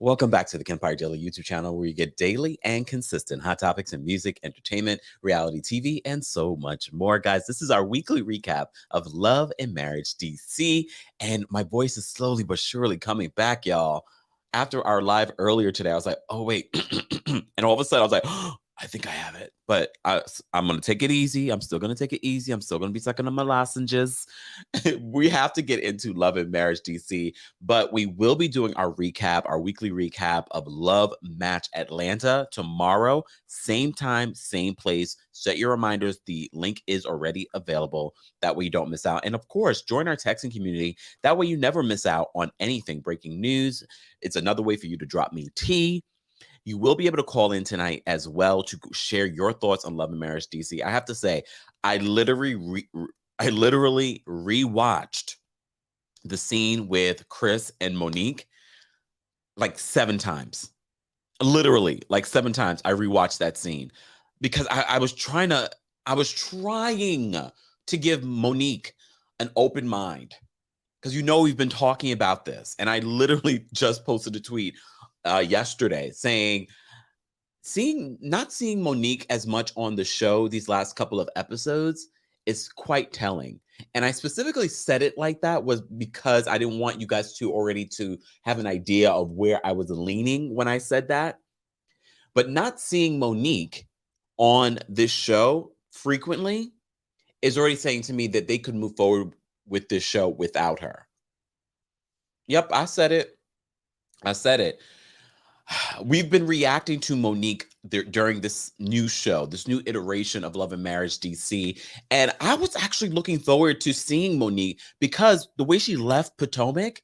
Welcome back to the Kempire Daily YouTube channel, where you get daily and consistent hot topics in music, entertainment, reality TV, and so much more. Guys, this is our weekly recap of Love and Marriage DC, and my voice is slowly but surely coming back, y'all. After our live earlier today, I was like, oh, wait. And all of a sudden, I was like, oh, I think I have it. But I'm going to take it easy. I'm still going to take it easy. I'm still going to be sucking on my lozenges. We have to get into Love and Marriage DC, but we will be doing our recap, our weekly recap of Love Match Atlanta tomorrow, same time, same place. Set your reminders. The link is already available. That way you don't miss out. And of course, join our texting community. That way you never miss out on anything breaking news. It's another way for you to drop me tea. You will be able to call in tonight as well to share your thoughts on Love and Marriage DC. I have to say, I literally rewatched the scene with Chris and Monique like 7 times. Literally, like 7 times I rewatched that scene because I was trying to give Monique an open mind, because we've been talking about this, and I literally just posted a tweet yesterday saying not seeing Monique as much on the show these last couple of episodes is quite telling. And I specifically said it like that was because I didn't want you guys to already to have an idea of where I was leaning when I said that. But not seeing Monique on this show frequently is already saying to me that they could move forward with this show without her. Yep, I said it. We've been reacting to Monique during this new show, this new iteration of Love and Marriage DC. And I was actually looking forward to seeing Monique, because the way she left Potomac,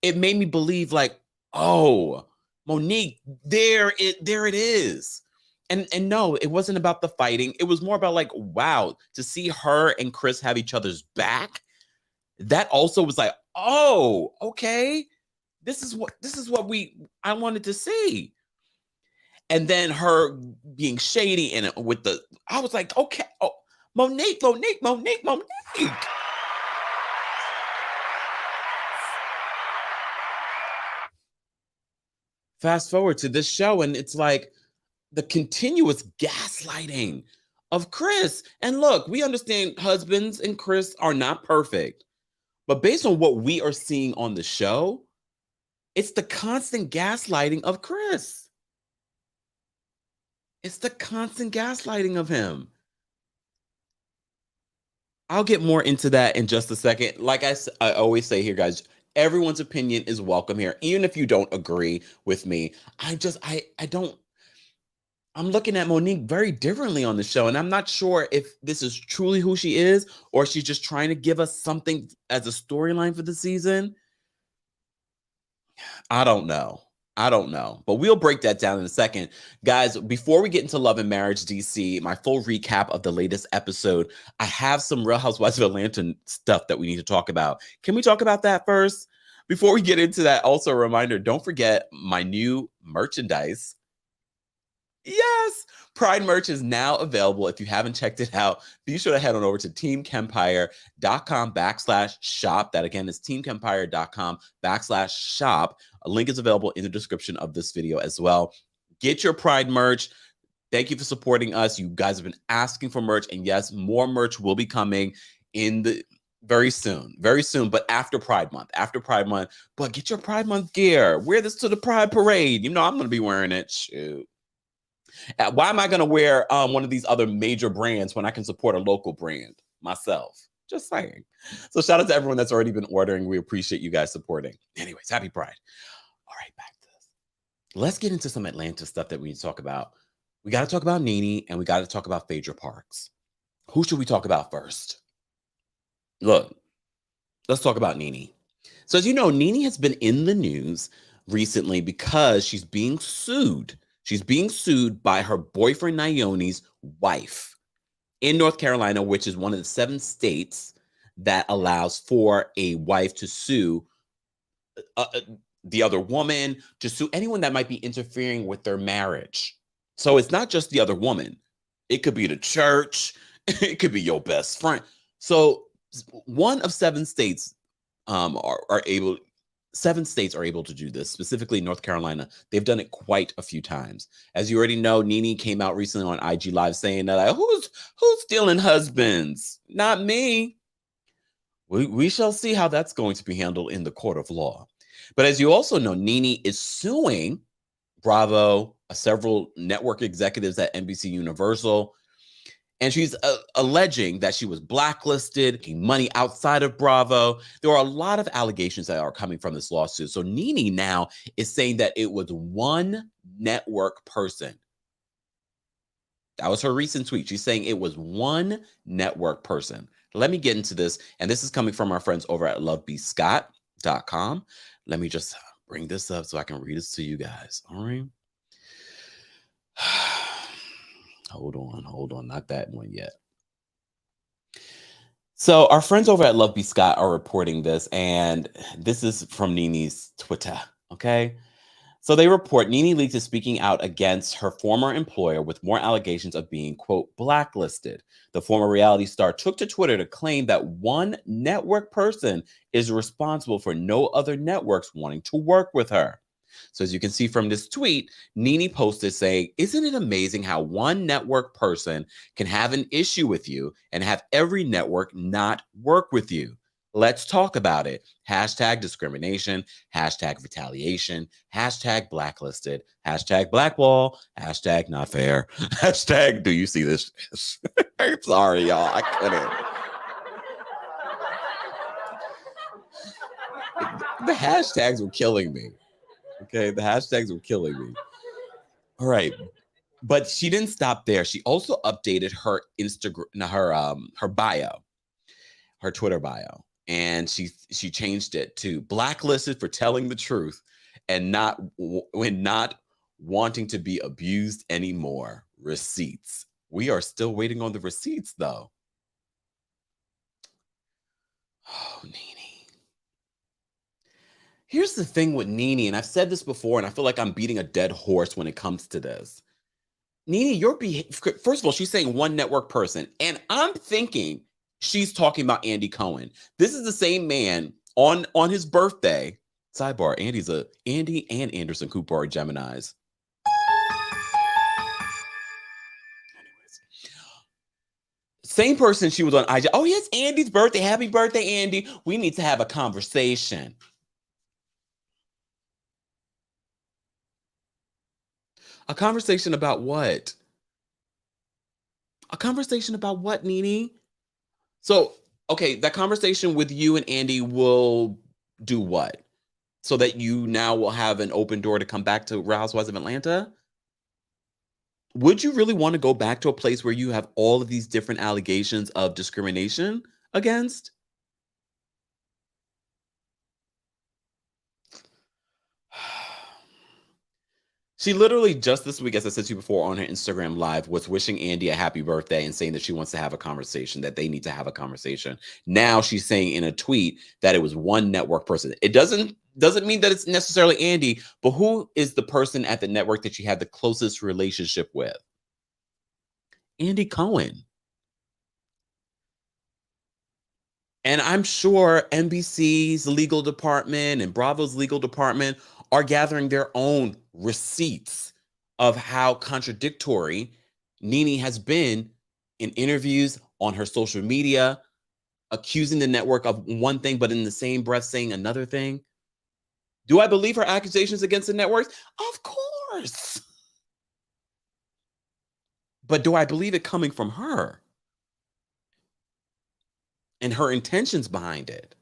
it made me believe like, oh, Monique, there it is. And no, it wasn't about the fighting. It was more about like, wow, to see her and Chris have each other's back. That also was like, oh, okay. This is what I wanted to see. And then her being shady and I was like, okay, oh, Monique. Fast forward to this show, and it's like the continuous gaslighting of Chris. And look, we understand husbands and Chris are not perfect, but based on what we are seeing on the show, it's the constant gaslighting of Chris. It's the constant gaslighting of him. I'll get more into that in just a second. Like I always say here, guys, everyone's opinion is welcome here. Even if you don't agree with me, I'm looking at Monique very differently on the show. And I'm not sure if this is truly who she is, or she's just trying to give us something as a storyline for the season. I don't know. But we'll break that down in a second. Guys, before we get into Love and Marriage DC, my full recap of the latest episode, I have some Real Housewives of Atlanta stuff that we need to talk about. Can we talk about that first? Before we get into that, also a reminder, don't forget my new merchandise. Yes, Pride merch is now available. If you haven't checked it out, be sure to head on over to TeamKempire.com/shop. That again is TeamKempire.com/shop. A link is available in the description of this video as well. Get your Pride merch. Thank you for supporting us. You guys have been asking for merch, and yes, more merch will be coming very soon, but after Pride Month. But get your Pride Month gear. Wear this to the Pride Parade. I'm going to be wearing it. Shoot. Why am I going to wear one of these other major brands when I can support a local brand myself? Just saying. So shout out to everyone that's already been ordering. We appreciate you guys supporting. Anyways, happy Pride. All right, back to this. Let's get into some Atlanta stuff that we need to talk about. We got to talk about NeNe, and we got to talk about Phaedra Parks. Who should we talk about first? Look, let's talk about NeNe. So as you know, NeNe has been in the news recently because she's being sued. She's being sued by her boyfriend, Naomi's wife in North Carolina, which is one of the 7 states that allows for a wife to sue the other woman, to sue anyone that might be interfering with their marriage. So it's not just the other woman. It could be the church. It could be your best friend. So one of 7 states are able 7 states are able to do this, specifically North Carolina. They've done it quite a few times. As you already know, NeNe came out recently on IG Live saying that, like, who's stealing husbands? Not me. We shall see how that's going to be handled in the court of law. But as you also know, NeNe is suing Bravo, several network executives at NBC Universal, and she's alleging that she was blacklisted, making money outside of Bravo. There are a lot of allegations that are coming from this lawsuit. So NeNe now is saying that it was one network person. That was her recent tweet. She's saying it was one network person. Let me get into this. And this is coming from our friends over at lovebscott.com. Let me just bring this up so I can read this to you guys. All right. Hold on. Not that one yet. So our friends over at Love B. Scott are reporting this, and this is from NeNe's Twitter, okay? So they report NeNe Leakes is speaking out against her former employer with more allegations of being, quote, blacklisted. The former reality star took to Twitter to claim that one network person is responsible for no other networks wanting to work with her. So as you can see from this tweet, NeNe posted saying, isn't it amazing how one network person can have an issue with you and have every network not work with you? Let's talk about it. Hashtag discrimination, hashtag retaliation, hashtag blacklisted, hashtag blackball, hashtag not fair, hashtag do you see this? I'm sorry, y'all. I couldn't. The hashtags were killing me. Okay, the hashtags were killing me. All right. But she didn't stop there. She also updated her Instagram, her bio, her Twitter bio. And she changed it to blacklisted for telling the truth and not wanting to be abused anymore. Receipts. We are still waiting on the receipts, though. Oh, NeNe. Here's the thing with NeNe, and I've said this before, and I feel like I'm beating a dead horse when it comes to this. NeNe, first of all, she's saying one network person, and I'm thinking she's talking about Andy Cohen. This is the same man on his birthday. Sidebar: Andy and Anderson Cooper are Geminis. Anyways, same person she was on IG. Oh, it's Andy's birthday. Happy birthday, Andy. We need to have a conversation. A conversation about what? A conversation about what, NeNe? So, okay, that conversation with you and Andy will do what? So that you now will have an open door to come back to Real Housewives of Atlanta? Would you really want to go back to a place where you have all of these different allegations of discrimination against? She literally just this week, as I said to you before on her Instagram Live, was wishing Andy a happy birthday and saying that she wants to have a conversation, that they need to have a conversation. Now she's saying in a tweet that it was one network person. It doesn't mean that it's necessarily Andy, but who is the person at the network that she had the closest relationship with? Andy Cohen. And I'm sure NBC's legal department and Bravo's legal department are gathering their own receipts of how contradictory NeNe has been in interviews, on her social media, accusing the network of one thing, but in the same breath saying another thing. Do I believe her accusations against the networks? Of course. But do I believe it coming from her and her intentions behind it?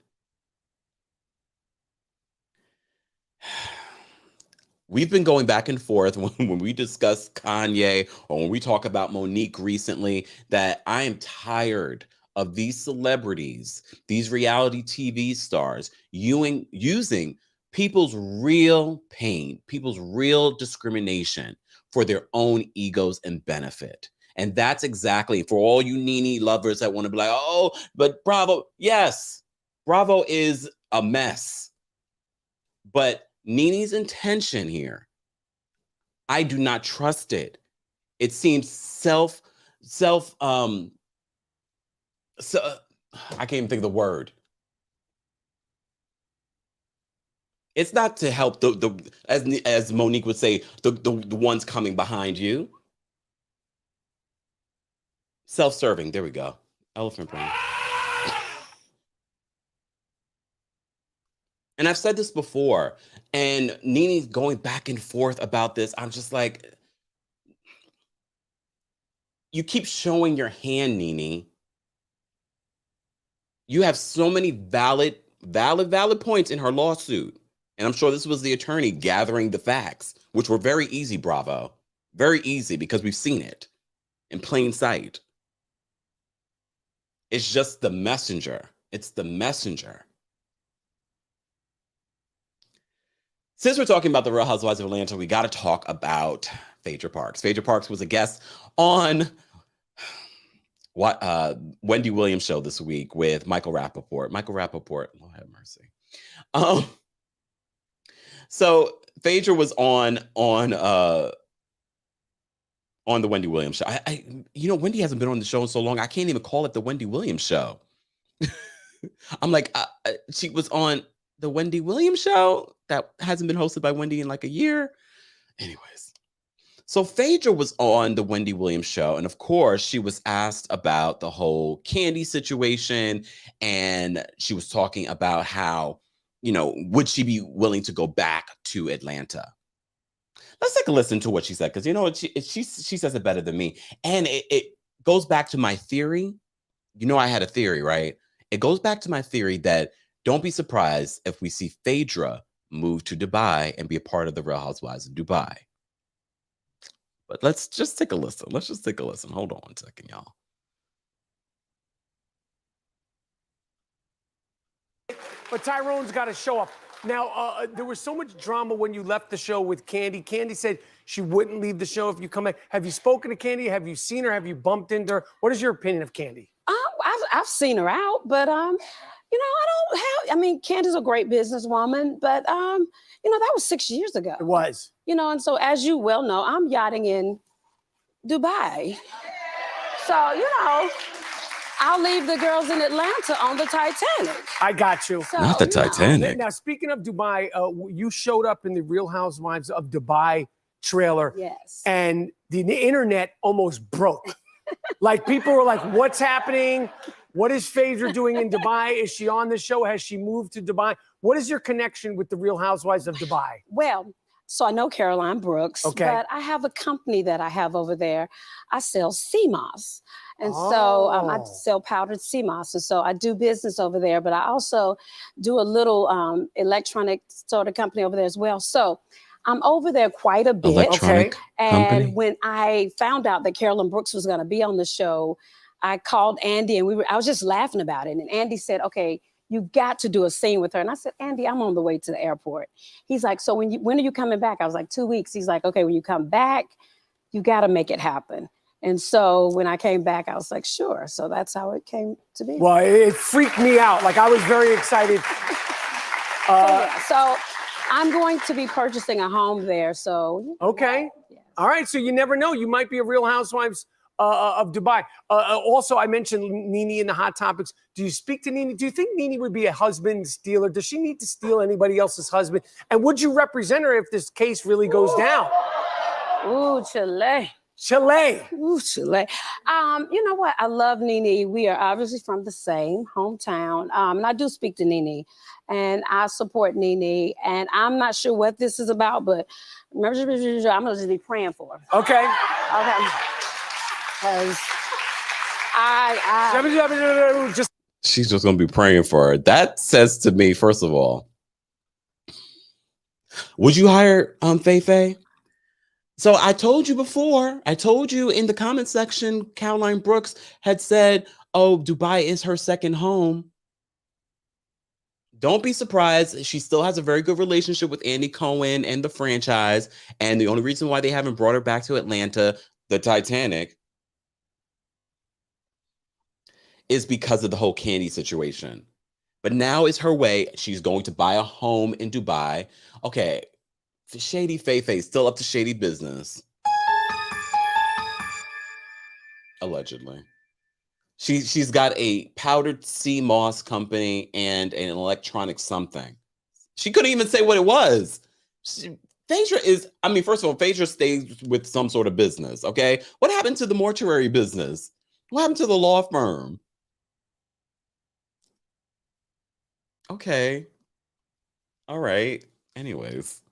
We've been going back and forth when we discuss Kanye or when we talk about Monique recently, that I am tired of these celebrities, these reality TV stars, using people's real pain, people's real discrimination for their own egos and benefit. And that's exactly for all you NeNe lovers that want to be like, oh, but Bravo, yes, Bravo is a mess. But NeNe's intention here, I do not trust it. It seems so I can't even think of the word. It's not to help the as Monique would say, the ones coming behind you. Self-serving. There we go. Elephant brain. And I've said this before, and NeNe's going back and forth about this. I'm just like, you keep showing your hand, NeNe. You have so many valid points in her lawsuit. And I'm sure this was the attorney gathering the facts, which were very easy, Bravo. Very easy because we've seen it in plain sight. It's just the messenger. It's the messenger. Since we're talking about the Real Housewives of Atlanta, we got to talk about Phaedra Parks. Phaedra Parks was a guest on Wendy Williams' show this week with Michael Rappaport. Lord have mercy. So Phaedra was on the Wendy Williams show. Wendy hasn't been on the show in so long, I can't even call it the Wendy Williams show. I'm like, she was on the Wendy Williams show that hasn't been hosted by Wendy in like a year. Anyways, so Phaedra was on the Wendy Williams show, and of course, she was asked about the whole Kandi situation, and she was talking about how, would she be willing to go back to Atlanta? Let's take a listen to what she said, because she says it better than me, and it goes back to my theory. I had a theory, right? It goes back to my theory that don't be surprised if we see Phaedra move to Dubai and be a part of the Real Housewives of Dubai. But let's just take a listen. Hold on one second, y'all. But Tyrone's got to show up. Now, there was so much drama when you left the show with Kandi. Kandi said she wouldn't leave the show if you come back. Have you spoken to Kandi? Have you seen her? Have you bumped into her? What is your opinion of Kandi? I've seen her out, but Candace's a great businesswoman, but that was 6 years ago. It was. And so as you well know, I'm yachting in Dubai. So, I'll leave the girls in Atlanta on the Titanic. I got you. So, not the Titanic. Now, speaking of Dubai, you showed up in the Real Housewives of Dubai trailer. Yes. And the internet almost broke. Like, people were like, what's happening? What is Phaedra doing in Dubai? Is she on the show? Has she moved to Dubai? What is your connection with the Real Housewives of Dubai? Well, so I know Caroline Brooks, okay, but I have a company that I have over there. I sell sea moss. And so I sell powdered sea moss. And so I do business over there, but I also do a little electronic sort of company over there as well. So I'm over there quite a bit. Electronic company. And when I found out that Caroline Brooks was going to be on the show, I called Andy and I was just laughing about it. And Andy said, okay, you got to do a scene with her. And I said, Andy, I'm on the way to the airport. He's like, so when are you coming back? I was like, 2 weeks. He's like, okay, when you come back, you got to make it happen. And so when I came back, I was like, sure. So that's how it came to be. Well, it freaked me out. Like, I was very excited. So I'm going to be purchasing a home there. So. Okay. Yes. All right. So you never know. You might be a Real Housewives of Dubai. Also, I mentioned NeNe in the Hot Topics. Do you speak to NeNe? Do you think NeNe would be a husband stealer? Does she need to steal anybody else's husband? And would you represent her if this case really goes down? Ooh, Chile. Ooh, Chile. You know what? I love NeNe. We are obviously from the same hometown. And I do speak to NeNe. And I support NeNe. And I'm not sure what this is about, but remember, I'm going to just be praying for her. Okay. Because she's just gonna be praying for her. That says to me, first of all, would you hire Faye? So I told you before, I told you in the comment section, Caroline Brooks had said, oh, Dubai is her second home. Don't be surprised. She still has a very good relationship with Andy Cohen and the franchise. And the only reason why they haven't brought her back to Atlanta, the Titanic, is because of the whole Kandi situation. But now is her way. She's going to buy a home in Dubai. Okay, Shady Faye still up to shady business. Allegedly. She's got a powdered sea moss company and an electronic something. She couldn't even say what it was. Phaedra is, I mean, first of all, Phaedra stays with some sort of business, okay? What happened to the mortuary business? What happened to the law firm? Okay. All right. Anyways.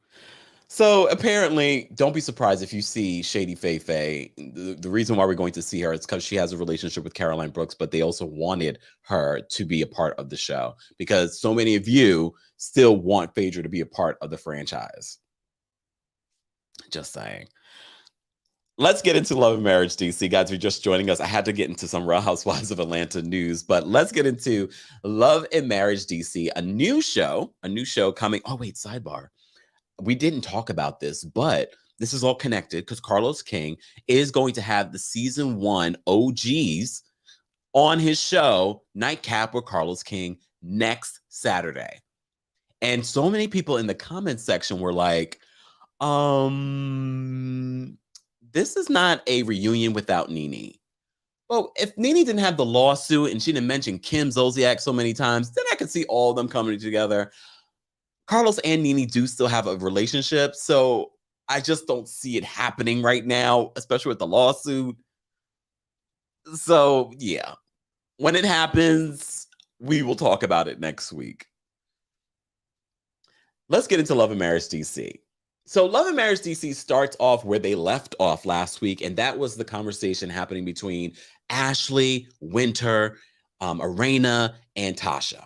So apparently, don't be surprised if you see Shady Faye. The reason why we're going to see her is because she has a relationship with Caroline Brooks, but they also wanted her to be a part of the show because so many of you still want Phaedra to be a part of the franchise. Just saying. Let's get into Love and Marriage, DC. Guys, if you're just joining us, I had to get into some Real Housewives of Atlanta news, but let's get into Love and Marriage, DC, a new show coming. Oh, wait, sidebar. We didn't talk about this, but this is all connected because Carlos King is going to have the season 1 OGs on his show, Nightcap with Carlos King, next Saturday. And so many people in the comments section were like, this is not a reunion without NeNe. Well, if NeNe didn't have the lawsuit and she didn't mention Kim Zolciak so many times, then I could see all of them coming together. Carlos and NeNe do still have a relationship, so I just don't see it happening right now, especially with the lawsuit. So, yeah, when it happens, we will talk about it next week. Let's get into Love and Marriage, DC. So Love and Marriage, DC starts off where they left off last week, and that was the conversation happening between Ashley, Winter, Erana, and Tasha.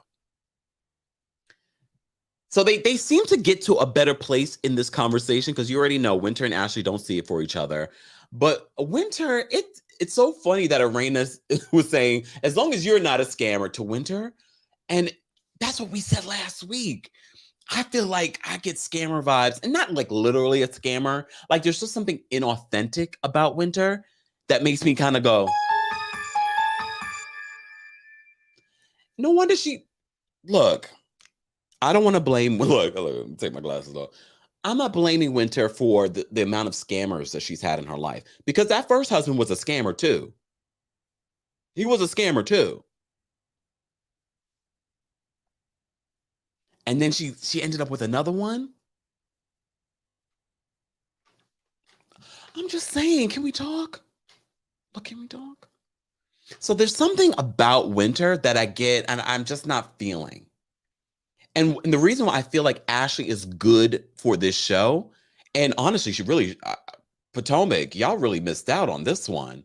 So they seem to get to a better place in this conversation because you already know Winter and Ashley don't see it for each other. But Winter, it's so funny that Erana was saying, as long as you're not a scammer, to Winter. And that's what we said last week. I feel like I get scammer vibes, and not like literally a scammer. Like there's just something inauthentic about Winter that makes me kind of go, no wonder look, I don't want to blame, look, let me take my glasses off. I'm not blaming Winter for the amount of scammers that she's had in her life because that first husband was a scammer too. He was a scammer too. And then she ended up with another one. I'm just saying, can we talk? Look, can we talk? So there's something about Winter that I get and I'm just not feeling. And the reason why I feel like Ashley is good for this show, and honestly, she really, Potomac, y'all really missed out on this one.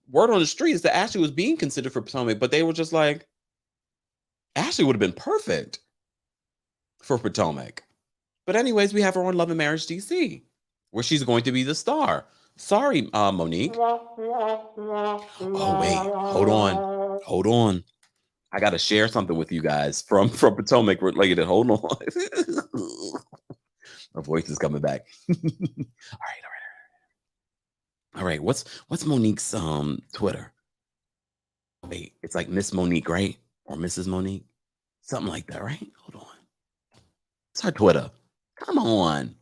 Word on the street is that Ashley was being considered for Potomac, but they were just like, Ashley would have been perfect for Potomac. But anyways, we have her on Love and Marriage DC, where she's going to be the star. Sorry, Monique. Oh, wait, hold on. I got to share something with you guys from Potomac related. Hold on. My voice is coming back. All right. What's Monique's Twitter? Wait, it's like Miss Monique, right? Or Mrs. Monique? Something like that, right? Hold on. It's her Twitter. Come on.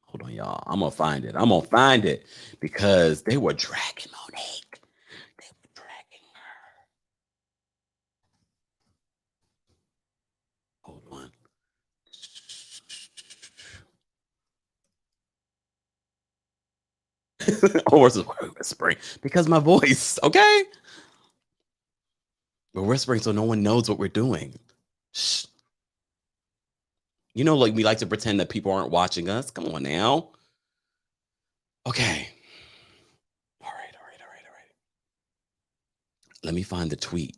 Hold on, y'all. I'm going to find it because they were dragging Monique. Or whispering because my voice, okay? We're whispering so no one knows what we're doing. Shh. You know, like we like to pretend that people aren't watching us. Come on now. Okay. All right. Let me find the tweet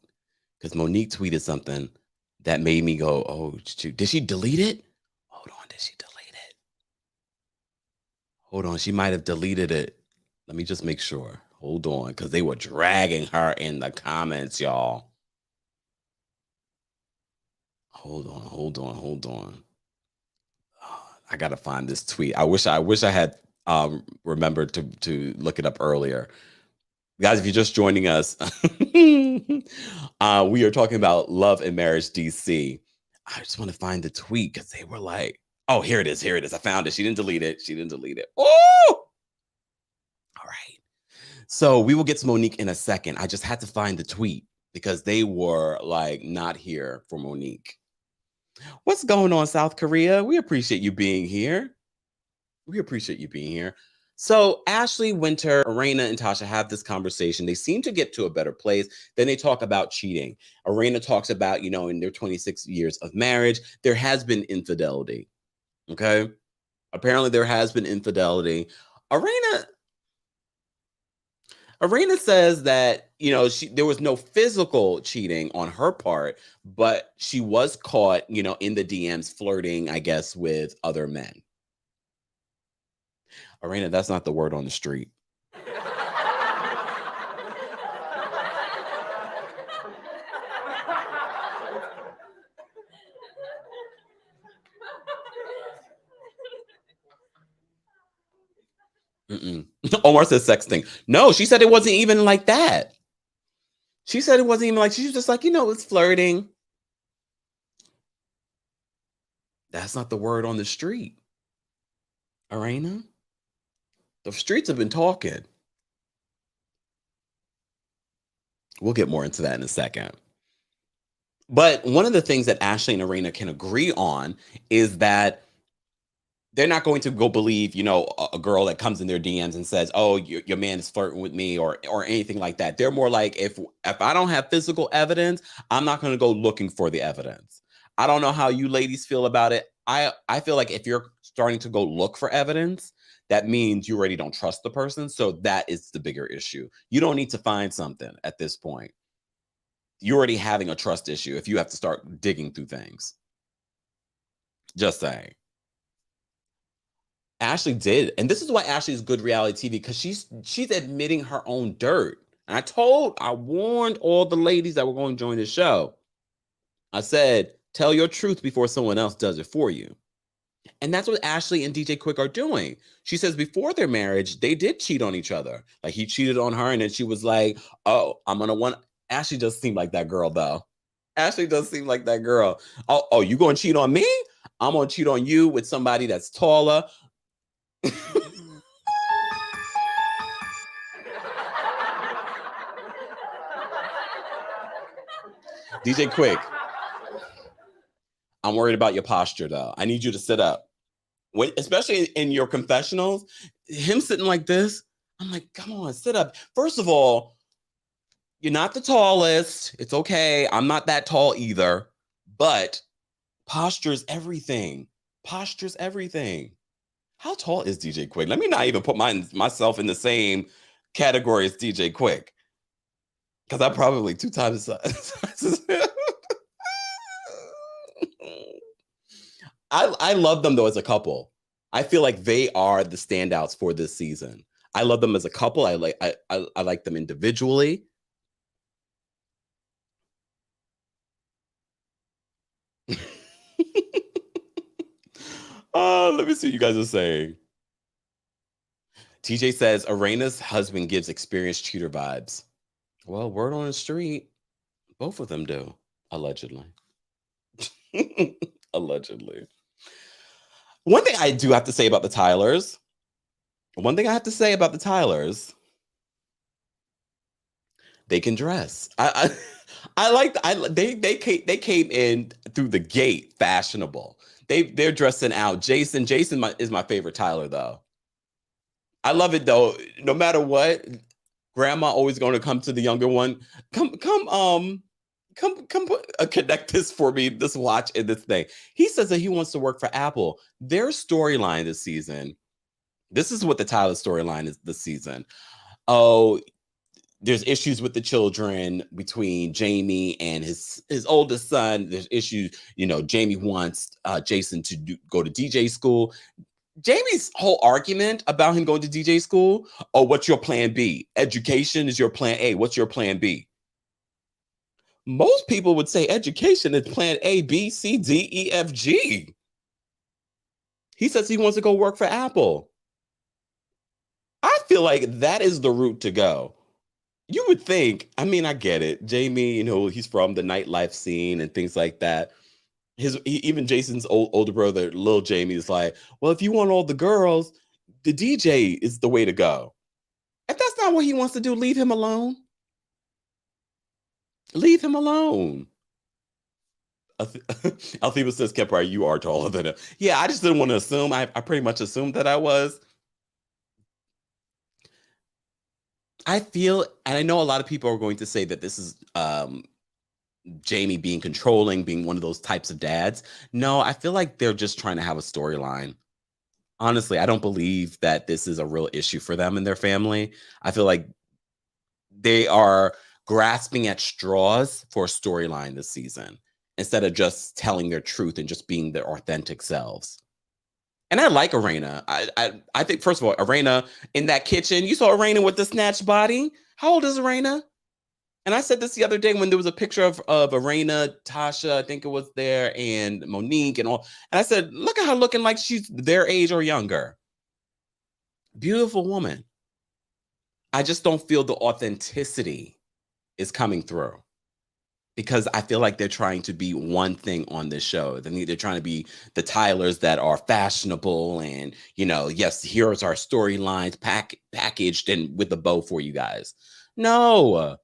because Monique tweeted something that made me go, oh, did she delete it? Hold on, did she delete it? Hold on, she might have deleted it. Let me just make sure. Hold on, because they were dragging her in the comments, y'all. Hold on. I gotta find this tweet. I wish I had remembered to look it up earlier. Guys, if you're just joining us, we are talking about Love and Marriage DC. I just want to find the tweet because they were like, oh, here it is. I found it. She didn't delete it. Oh! All right. So we will get to Monique in a second. I just had to find the tweet because they were like not here for Monique. What's going on, South Korea? We appreciate you being here. We appreciate you being here. So Ashley, Winter, Erana, and Tasha have this conversation. They seem to get to a better place. Then they talk about cheating. Erana talks about, in their 26 years of marriage, there has been infidelity. Okay. Apparently there has been infidelity. Erana says that, there was no physical cheating on her part, but she was caught, in the DMs flirting, I guess, with other men. Erana, that's not the word on the street. Omar says sexting. No, she said it wasn't even like that. She said it wasn't even like, she was just like, it's flirting. That's not the word on the street. Erana, the streets have been talking. We'll get more into that in a second. But one of the things that Ashley and Erana can agree on is that they're not going to go believe, a girl that comes in their DMs and says, "Oh, your man is flirting with me," or anything like that. They're more like, if I don't have physical evidence, I'm not going to go looking for the evidence. I don't know how you ladies feel about it. I feel like if you're starting to go look for evidence, that means you already don't trust the person. So that is the bigger issue. You don't need to find something at this point. You're already having a trust issue if you have to start digging through things. Just saying. Ashley did. And this is why Ashley is good reality TV, because she's admitting her own dirt. And I warned all the ladies that were going to join the show. I said, tell your truth before someone else does it for you. And that's what Ashley and DJ Quick are doing. She says before their marriage, they did cheat on each other. Like he cheated on her and then she was like, "Oh, I'm going to want." Ashley does seem like that girl though. Ashley does seem like that girl. Oh, you going to cheat on me? I'm going to cheat on you with somebody that's taller. DJ Quick, I'm worried about your posture though. I need you to sit up. Especially in your confessionals, him sitting like this, I'm like, come on, sit up. First of all, you're not the tallest. It's okay. I'm not that tall either. But posture's everything. Posture's everything. How tall is DJ Quick? Let me not even put myself in the same category as DJ Quick, because I'm probably 2 times the size. I love them though as a couple. I feel like they are the standouts for this season. I love them as a couple. I like them individually. Let me see what you guys are saying. TJ says Erana's husband gives experienced cheater vibes. Well, word on the street, both of them do, allegedly. Allegedly. One thing I do have to say about the Tylers. They can dress. They came in through the gate fashionable. They're dressing out. Jayson is my favorite Tyler though. I love it though. No matter what, grandma always going to come to the younger one. Come connect this for me, this watch and this thing. He says that he wants to work for Apple. Their storyline this season, this is what the Tyler storyline is this season. Oh, there's issues with the children between Jamie and his oldest son. There's issues, Jamie wants Jayson to go to DJ school. Jamie's whole argument about him going to DJ school, oh, what's your plan B? Education is your plan A. What's your plan B? Most people would say education is plan A, B, C, D, E, F, G. He says he wants to go work for Apple. I feel like that is the route to go. You would think, I get it. Jamie, he's from the nightlife scene and things like that. Even Jason's older brother, little Jamie, is like, well, if you want all the girls, the DJ is the way to go. If that's not what he wants to do, leave him alone. Leave him alone. Althea says, Kempire, you are taller than him. Yeah, I just didn't want to assume. I pretty much assumed that I was. I feel, and I know a lot of people are going to say that this is Jamie being controlling, being one of those types of dads. No, I feel like they're just trying to have a storyline. Honestly, I don't believe that this is a real issue for them and their family. I feel like they are grasping at straws for a storyline this season instead of just telling their truth and just being their authentic selves. And I like Erana. I think, first of all, Erana in that kitchen, you saw Erana with the snatched body. How old is Erana? And I said this the other day when there was a picture of Erana, Tasha, I think it was there, and Monique and all. And I said, look at her looking like she's their age or younger. Beautiful woman. I just don't feel the authenticity is coming through because I feel like they're trying to be one thing on this show. They're trying to be the Tylers that are fashionable and, yes, here's our storylines packaged and with a bow for you guys. No.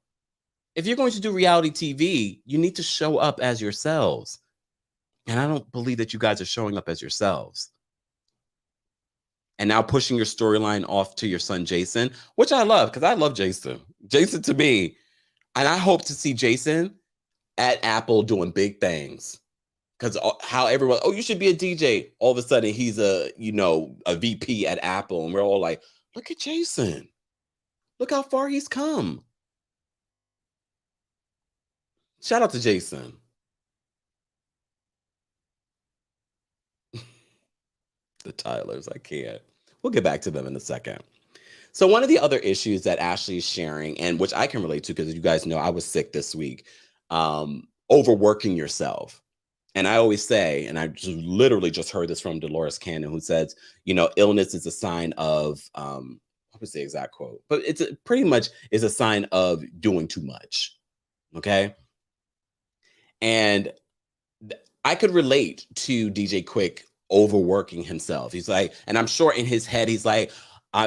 If you're going to do reality TV, you need to show up as yourselves. And I don't believe that you guys are showing up as yourselves. And now pushing your storyline off to your son, Jayson, which I love because I love Jayson. Jayson to me, and I hope to see Jayson at Apple doing big things. Because how everyone, you should be a DJ. All of a sudden, he's a VP at Apple. And we're all like, look at Jayson. Look how far he's come. Shout out to Jayson. The Tylers, I can't. We'll get back to them in a second. So one of the other issues that Ashley is sharing, and which I can relate to because you guys know I was sick this week, overworking yourself. And I always say, and I literally just heard this from Dolores Cannon, who says, illness is a sign of, what was the exact quote? But it's pretty much is a sign of doing too much. Okay. And I could relate to DJ Quick overworking himself. He's like, and I'm sure in his head, he's like,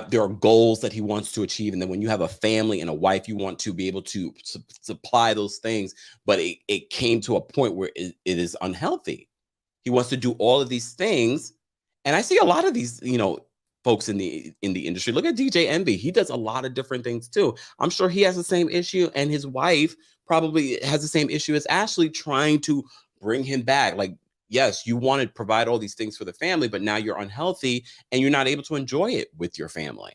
there are goals that he wants to achieve. And then when you have a family and a wife, you want to be able to supply those things. But it came to a point where it is unhealthy. He wants to do all of these things. And I see a lot of these, folks in the industry. Look at DJ Envy. He does a lot of different things too. I'm sure he has the same issue. And his wife probably has the same issue as Ashley, trying to bring him back. Like, yes, you want to provide all these things for the family, but now you're unhealthy and you're not able to enjoy it with your family.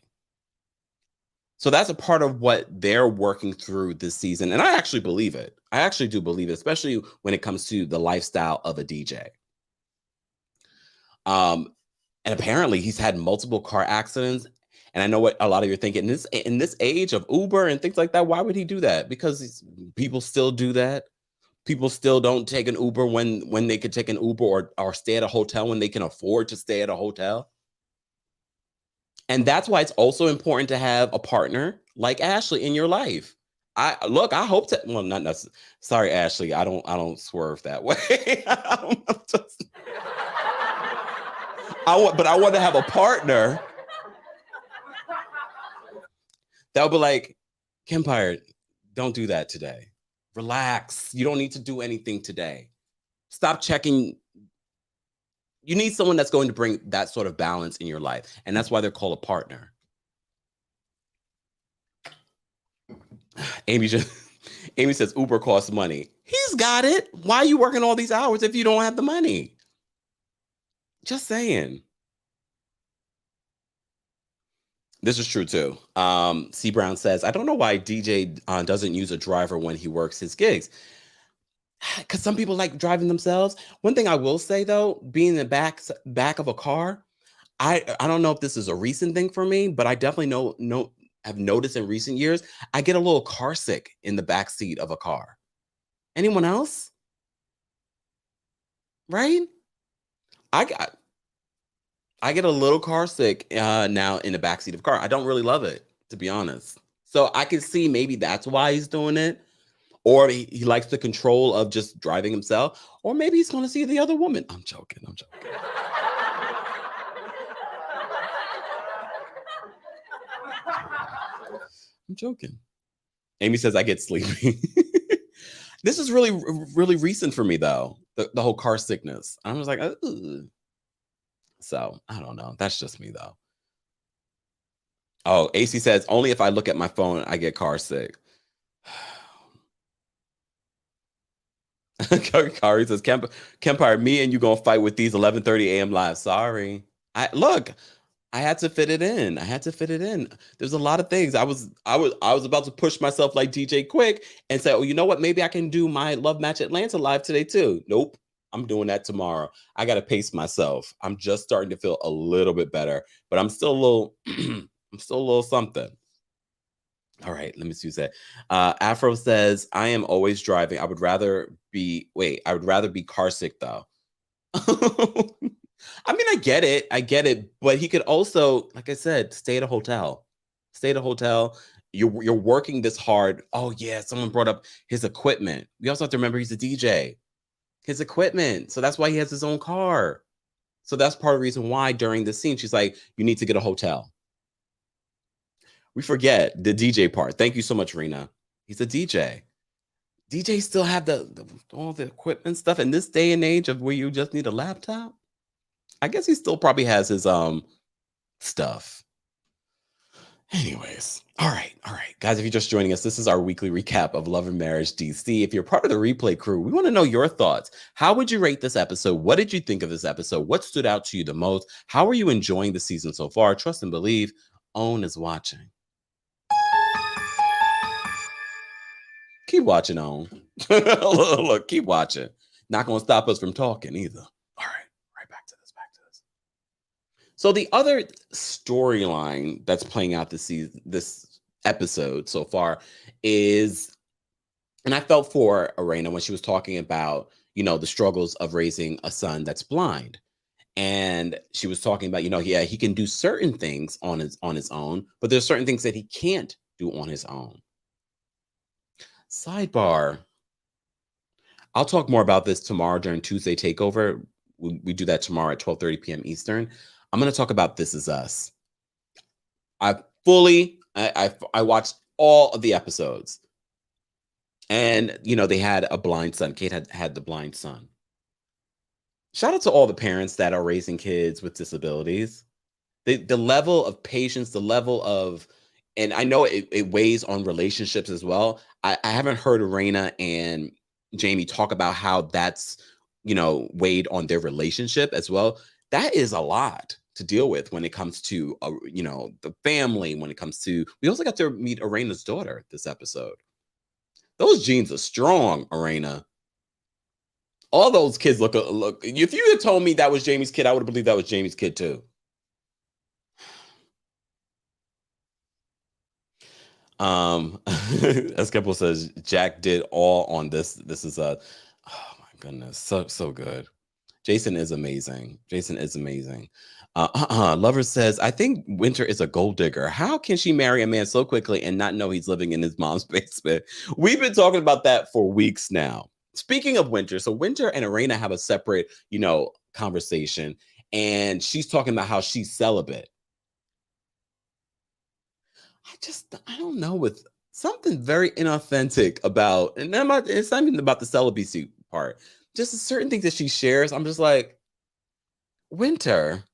So that's a part of what they're working through this season. And I actually believe it. I actually do believe it, especially when it comes to the lifestyle of a DJ. And apparently he's had multiple car accidents. And I know what a lot of you are thinking, in this age of Uber and things like that, why would he do that? Because people still do that. People still don't take an Uber when they could take an Uber or stay at a hotel when they can afford to stay at a hotel. And that's why it's also important to have a partner like Ashley in your life. I hope that, well, not necessarily. Sorry, Ashley. I don't swerve that way. But I want to have a partner that would be like, Kempire, don't do that today. Relax. You don't need to do anything today. Stop checking. You need someone that's going to bring that sort of balance in your life. And that's why they're called a partner. Amy says Uber costs money. He's got it. Why are you working all these hours if you don't have the money? Just saying. This is true too. C. Brown says, I don't know why DJ doesn't use a driver when he works his gigs. Because some people like driving themselves. One thing I will say though, being in the back of a car, I don't know if this is a recent thing for me, but I definitely have noticed in recent years, I get a little car sick in the back seat of a car. Anyone else? Right? I get a little car sick now in the backseat of a car. I don't really love it, to be honest. So I can see maybe that's why he's doing it. Or he likes the control of just driving himself. Or maybe he's going to see the other woman. I'm joking. I'm joking. Amy says, I get sleepy. This is really, really recent for me though. The whole car sickness. I was like, ugh. So I don't know. That's just me though. Oh, AC says only if I look at my phone, I get car sick. Kari says, Kempire, me and you gonna fight with these 11:30 a.m. live. Sorry. I had to fit it in. I had to fit it in. There's a lot of things. I was about to push myself like DJ Quick and say, oh, you know what? Maybe I can do my Love Match Atlanta live today too. Nope. I'm doing that tomorrow. I gotta pace myself. I'm just starting to feel a little bit better, but I'm still a little I'm still a little something. All right, let me see who said. Afro says, I am always driving. I would rather be car sick though. I mean, I get it, but he could also, like I said, stay at a hotel. Stay at a hotel. You're working this hard. Oh yeah, someone brought up his equipment. We also have to remember he's a DJ. His equipment. So that's why he has his own car. So that's part of the reason why during the scene she's like, you need to get a hotel. We forget the DJ part. Thank you so much, Rena. He's a DJ. DJs still have all the equipment stuff in this day and age of where you just need a laptop. I guess he still probably has his stuff. Anyways, all right, guys. If you're just joining us, this is our weekly recap of Love and Marriage DC. If you're part of the replay crew, we want to know your thoughts. How would you rate this episode? What did you think of this episode? What stood out to you the most? How are you enjoying the season so far? Trust and believe. Own is watching. Keep watching on. Look, keep watching. Not going to stop us from talking either. All right, back to this. So the other storyline that's playing out this episode so far is, and I felt for Erana when she was talking about, the struggles of raising a son that's blind. And she was talking about, yeah, he can do certain things on his own, but there's certain things that he can't do on his own. Sidebar. I'll talk more about this tomorrow during Tuesday Takeover. We do that tomorrow at 12:30 p.m. Eastern. I'm going to talk about This Is Us. I watched all of the episodes. And, they had a blind son. Kate had the blind son. Shout out to all the parents that are raising kids with disabilities. The level of patience, the level of, and I know it weighs on relationships as well. I haven't heard Erana and Jamie talk about how that's, weighed on their relationship as well. That is a lot to deal with when it comes to, the family, when it comes to, we also got to meet Erana's daughter this episode. Those genes are strong, Erana. All those kids look. If you had told me that was Jamie's kid, I would have believed that was Jamie's kid too. As Keppel says, Jack did all on this. This is oh my goodness, so good. Jayson is amazing. Lover says, I think Winter is a gold digger. How can she marry a man so quickly and not know he's living in his mom's basement? We've been talking about that for weeks now. Speaking of Winter, so Winter and Erana have a separate, conversation, and she's talking about how she's celibate. I don't know, with something very inauthentic about, and it's not even about the celibacy part, just certain things that she shares. I'm just like, Winter.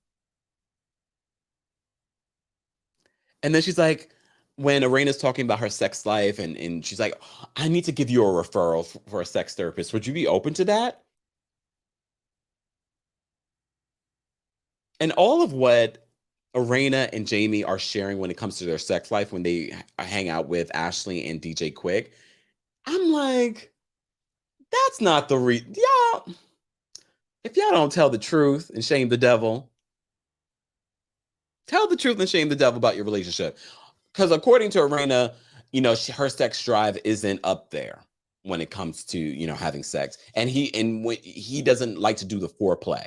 And then she's like, when Arena's talking about her sex life, and she's like, I need to give you a referral for a sex therapist. Would you be open to that? And all of what Erana and Jamie are sharing when it comes to their sex life, when they hang out with Ashley and DJ Quick, I'm like, that's not the y'all. If y'all don't tell the truth and shame the devil, tell the truth and shame the devil about your relationship. Because according to Erana, her sex drive isn't up there when it comes to, having sex. And he doesn't like to do the foreplay.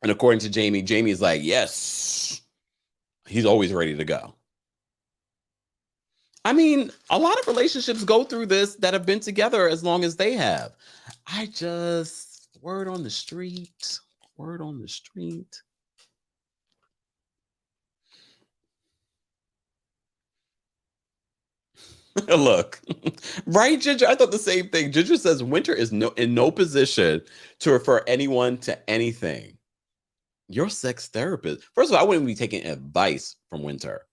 And according to Jamie is like, yes, he's always ready to go. I mean, a lot of relationships go through this that have been together as long as they have. Word on the street. Look, right, Ginger? I thought the same thing. Ginger says Winter is in no position to refer anyone to anything. Your sex therapist. First of all, I wouldn't be taking advice from Winter.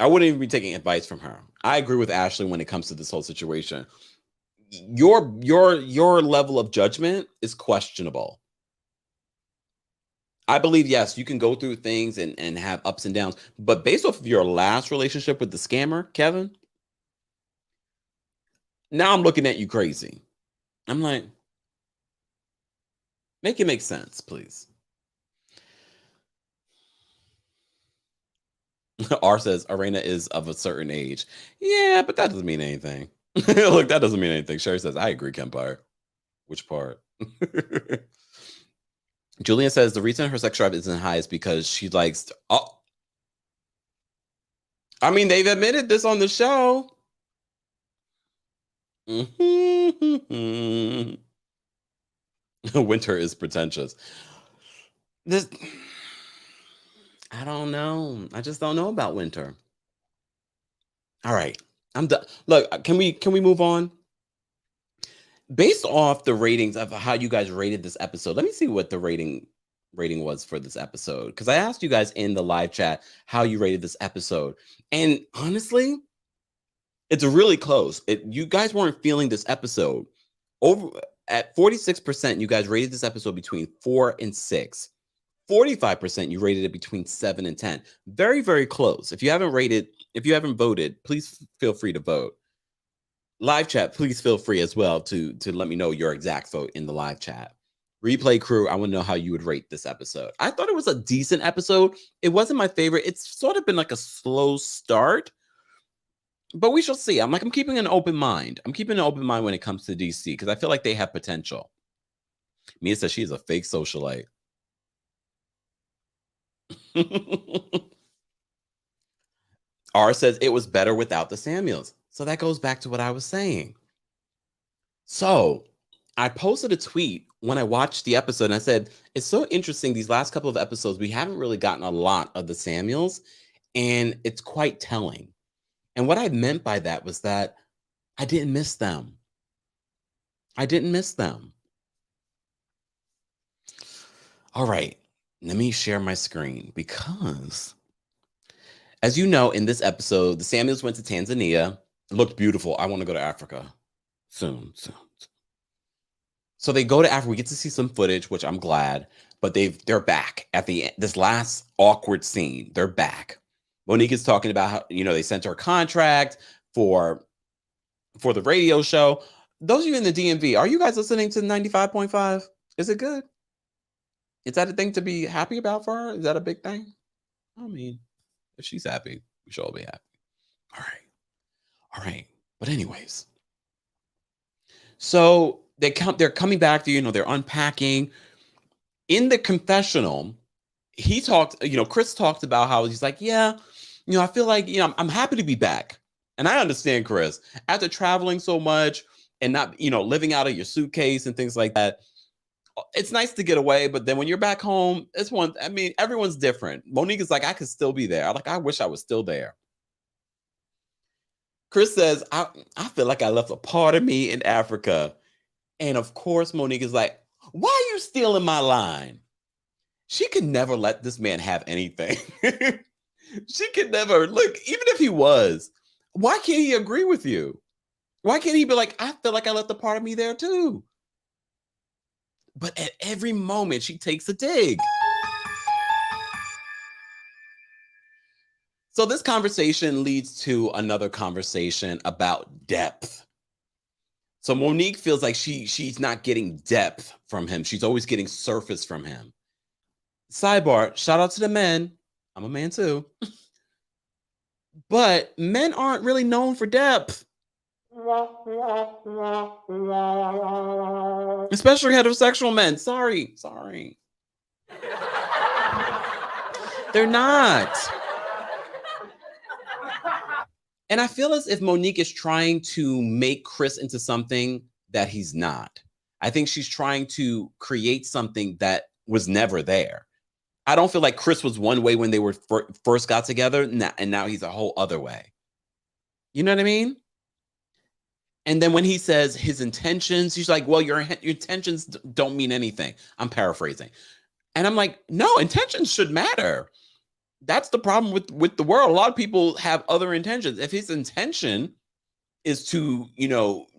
I wouldn't even be taking advice from her. I agree with Ashley when it comes to this whole situation. Your level of judgment is questionable. I believe, yes, you can go through things and have ups and downs, but based off of your last relationship with the scammer, Kevin, now I'm looking at you crazy. I'm like, make it make sense, please. R says Erana is of a certain age. Yeah, but that doesn't mean anything. Look, that doesn't mean anything. Sherry says, I agree, Kempire. Which part? Julian says the reason her sex drive isn't high is because she likes. I mean, they've admitted this on the show. Winter is pretentious. This, I don't know. I just don't know about Winter. All right, I'm done. Look, can we move on? Based off the ratings of how you guys rated this episode, let me see what the rating was for this episode, because I asked you guys in the live chat how you rated this episode, and honestly, it's really close. You guys weren't feeling this episode. Over at 46%, you guys rated this episode between 4 and 6. 45%, you rated it between 7 and 10. Very, very close. If you haven't voted, please feel free to vote. Live chat, please feel free as well to let me know your exact vote in the live chat. Replay crew, I want to know how you would rate this episode. I thought it was a decent episode. It wasn't my favorite. It's sort of been like a slow start, but we shall see. I'm keeping an open mind. I'm keeping an open mind when it comes to DC because I feel like they have potential. Mia says she's a fake socialite. R says it was better without the Samuels. So that goes back to what I was saying. So I posted a tweet when I watched the episode and I said, it's so interesting. These last couple of episodes, we haven't really gotten a lot of the Samuels, and it's quite telling. And what I meant by that was that I didn't miss them. I didn't miss them. All right, let me share my screen because, as you know, in this episode, the Samuels went to Tanzania. It looked beautiful. I want to go to Africa soon. So they go to Africa. We get to see some footage, which I'm glad, but they're back at this last awkward scene. They're back. Monique is talking about how, they sent her a contract for the radio show. Those of you in the DMV, are you guys listening to 95.5? Is it good? Is that a thing to be happy about for her? Is that a big thing? I mean, if she's happy, we should all be happy. All right. But anyways, so they're coming back to, they're unpacking. In the confessional, he talked, Chris talked about how he's like, yeah, I feel like, I'm happy to be back. And I understand, Chris, after traveling so much and not, living out of your suitcase and things like that, it's nice to get away. But then when you're back home, everyone's different. Monique is like, I could still be there. I wish I was still there. Chris says, I feel like I left a part of me in Africa. And of course, Monique is like, why are you stealing my line? She could never let this man have anything. She could never. Look, even if he was, why can't he agree with you? Why can't he be like, I feel like I left a part of me there too? But at every moment, she takes a dig. So this conversation leads to another conversation about depth. So Monique feels like she's not getting depth from him. She's always getting surface from him. Sidebar, shout out to the men. I'm a man too. But men aren't really known for depth. Especially heterosexual men. Sorry. They're not. And I feel as if Monique is trying to make Chris into something that he's not. I think she's trying to create something that was never there. I don't feel like Chris was one way when they were first got together, and now he's a whole other way. You know what I mean? And then when he says his intentions, he's like, well, your intentions don't mean anything. I'm paraphrasing. And I'm like, no, intentions should matter. That's the problem with the world. A lot of people have other intentions. If his intention is to,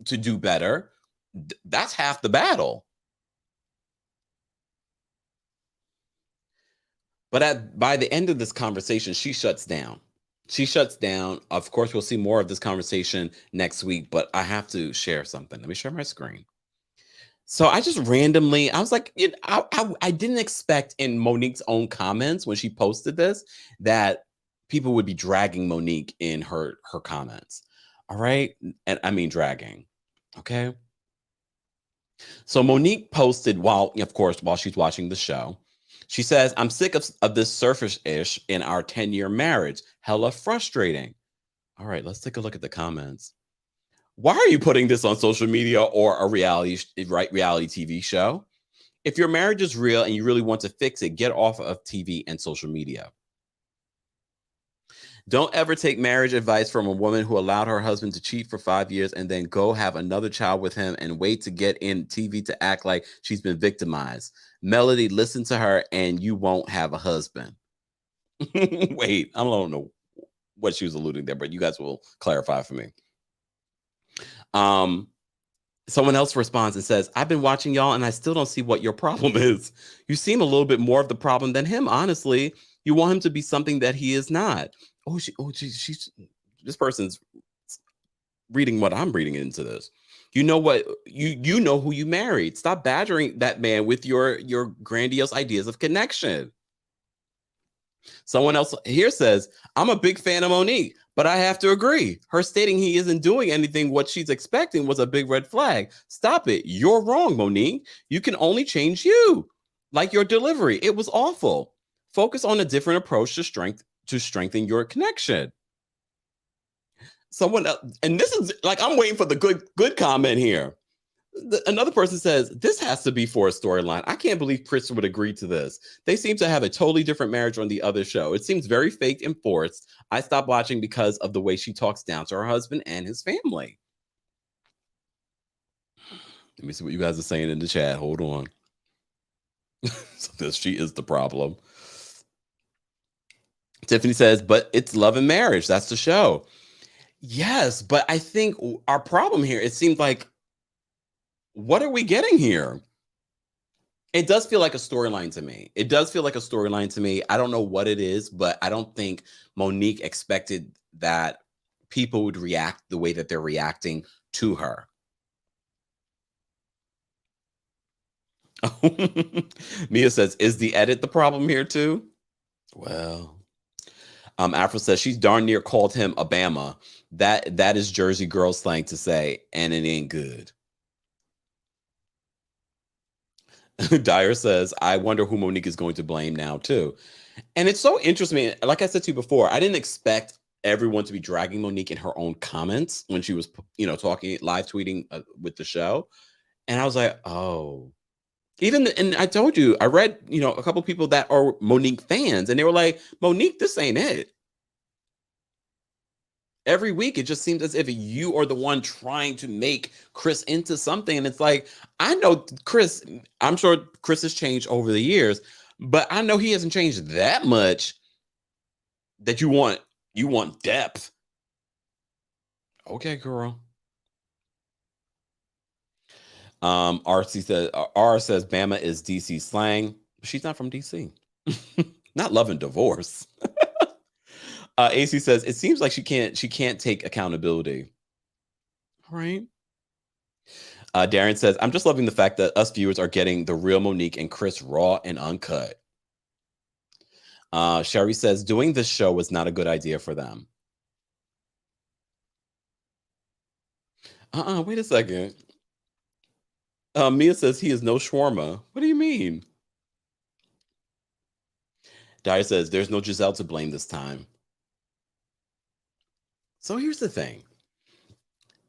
to do better, that's half the battle. But by the end of this conversation, she shuts down. She shuts down. Of course, we'll see more of this conversation next week, but I have to share something. Let me share my screen. So I just randomly, I was like, I didn't expect in Monique's own comments when she posted this that people would be dragging Monique in her comments. All right. And I mean, dragging. Okay. So Monique posted while she's watching the show. She says, I'm sick of this surface-ish in our 10-year marriage. Hella frustrating. All right, let's take a look at the comments. Why are you putting this on social media or a reality TV show? If your marriage is real and you really want to fix it, get off of TV and social media. Don't ever take marriage advice from a woman who allowed her husband to cheat for 5 years and then go have another child with him and wait to get in TV to act like she's been victimized. Melody, listen to her and you won't have a husband. Wait, I don't know what she was alluding there, but you guys will clarify for me. Someone else responds and says, I've been watching y'all and I still don't see what your problem is. You seem a little bit more of the problem than him, honestly. You want him to be something that he is not. She's this person's reading what I'm reading into this. You know what? You know who you married. Stop badgering that man with your grandiose ideas of connection. Someone else here says, I'm a big fan of Monique, but I have to agree. Her stating he isn't doing anything what she's expecting was a big red flag. Stop it. You're wrong, Monique. You can only change you. Like your delivery. It was awful. Focus on a different approach to strengthen your connection. Someone else, and this is like, I'm waiting for the good comment here. Another person says, this has to be for a storyline. I can't believe Chris would agree to this. They seem to have a totally different marriage on the other show. It seems very fake and forced. I stopped watching because of the way she talks down to her husband and his family. Let me see what you guys are saying in the chat. Hold on. So she is the problem. Tiffany says, but it's love and marriage. That's the show. Yes, but I think our problem here, it seems like, what are we getting here? It does feel like a storyline to me. I don't know what it is, but I don't think Monique expected that people would react the way that they're reacting to her. Mia says, is the edit the problem here too? Well, Afro says she's darn near called him Obama. That is Jersey girl slang to say, and it ain't good. Dyer says, I wonder who Monique is going to blame now too. And it's so interesting. Like I said to you before, I didn't expect everyone to be dragging Monique in her own comments when she was, talking, live tweeting with the show. And I was like, oh. And I told you, I read, a couple people that are Monique fans, and they were like, Monique, this ain't it. Every week, it just seems as if you are the one trying to make Chris into something. And it's like, I know Chris, I'm sure Chris has changed over the years, but I know he hasn't changed that much that you want depth. Okay, girl. RC says, R says Bama is DC slang. She's not from DC. Not love and divorce. AC says it seems like she can't take accountability. All right. Darren says, I'm just loving the fact that us viewers are getting the real Monique and Chris raw and uncut. Sherry says doing this show was not a good idea for them. Wait a second. Mia says he is no shawarma. What do you mean? Dyer says there's no Giselle to blame this time. So here's the thing.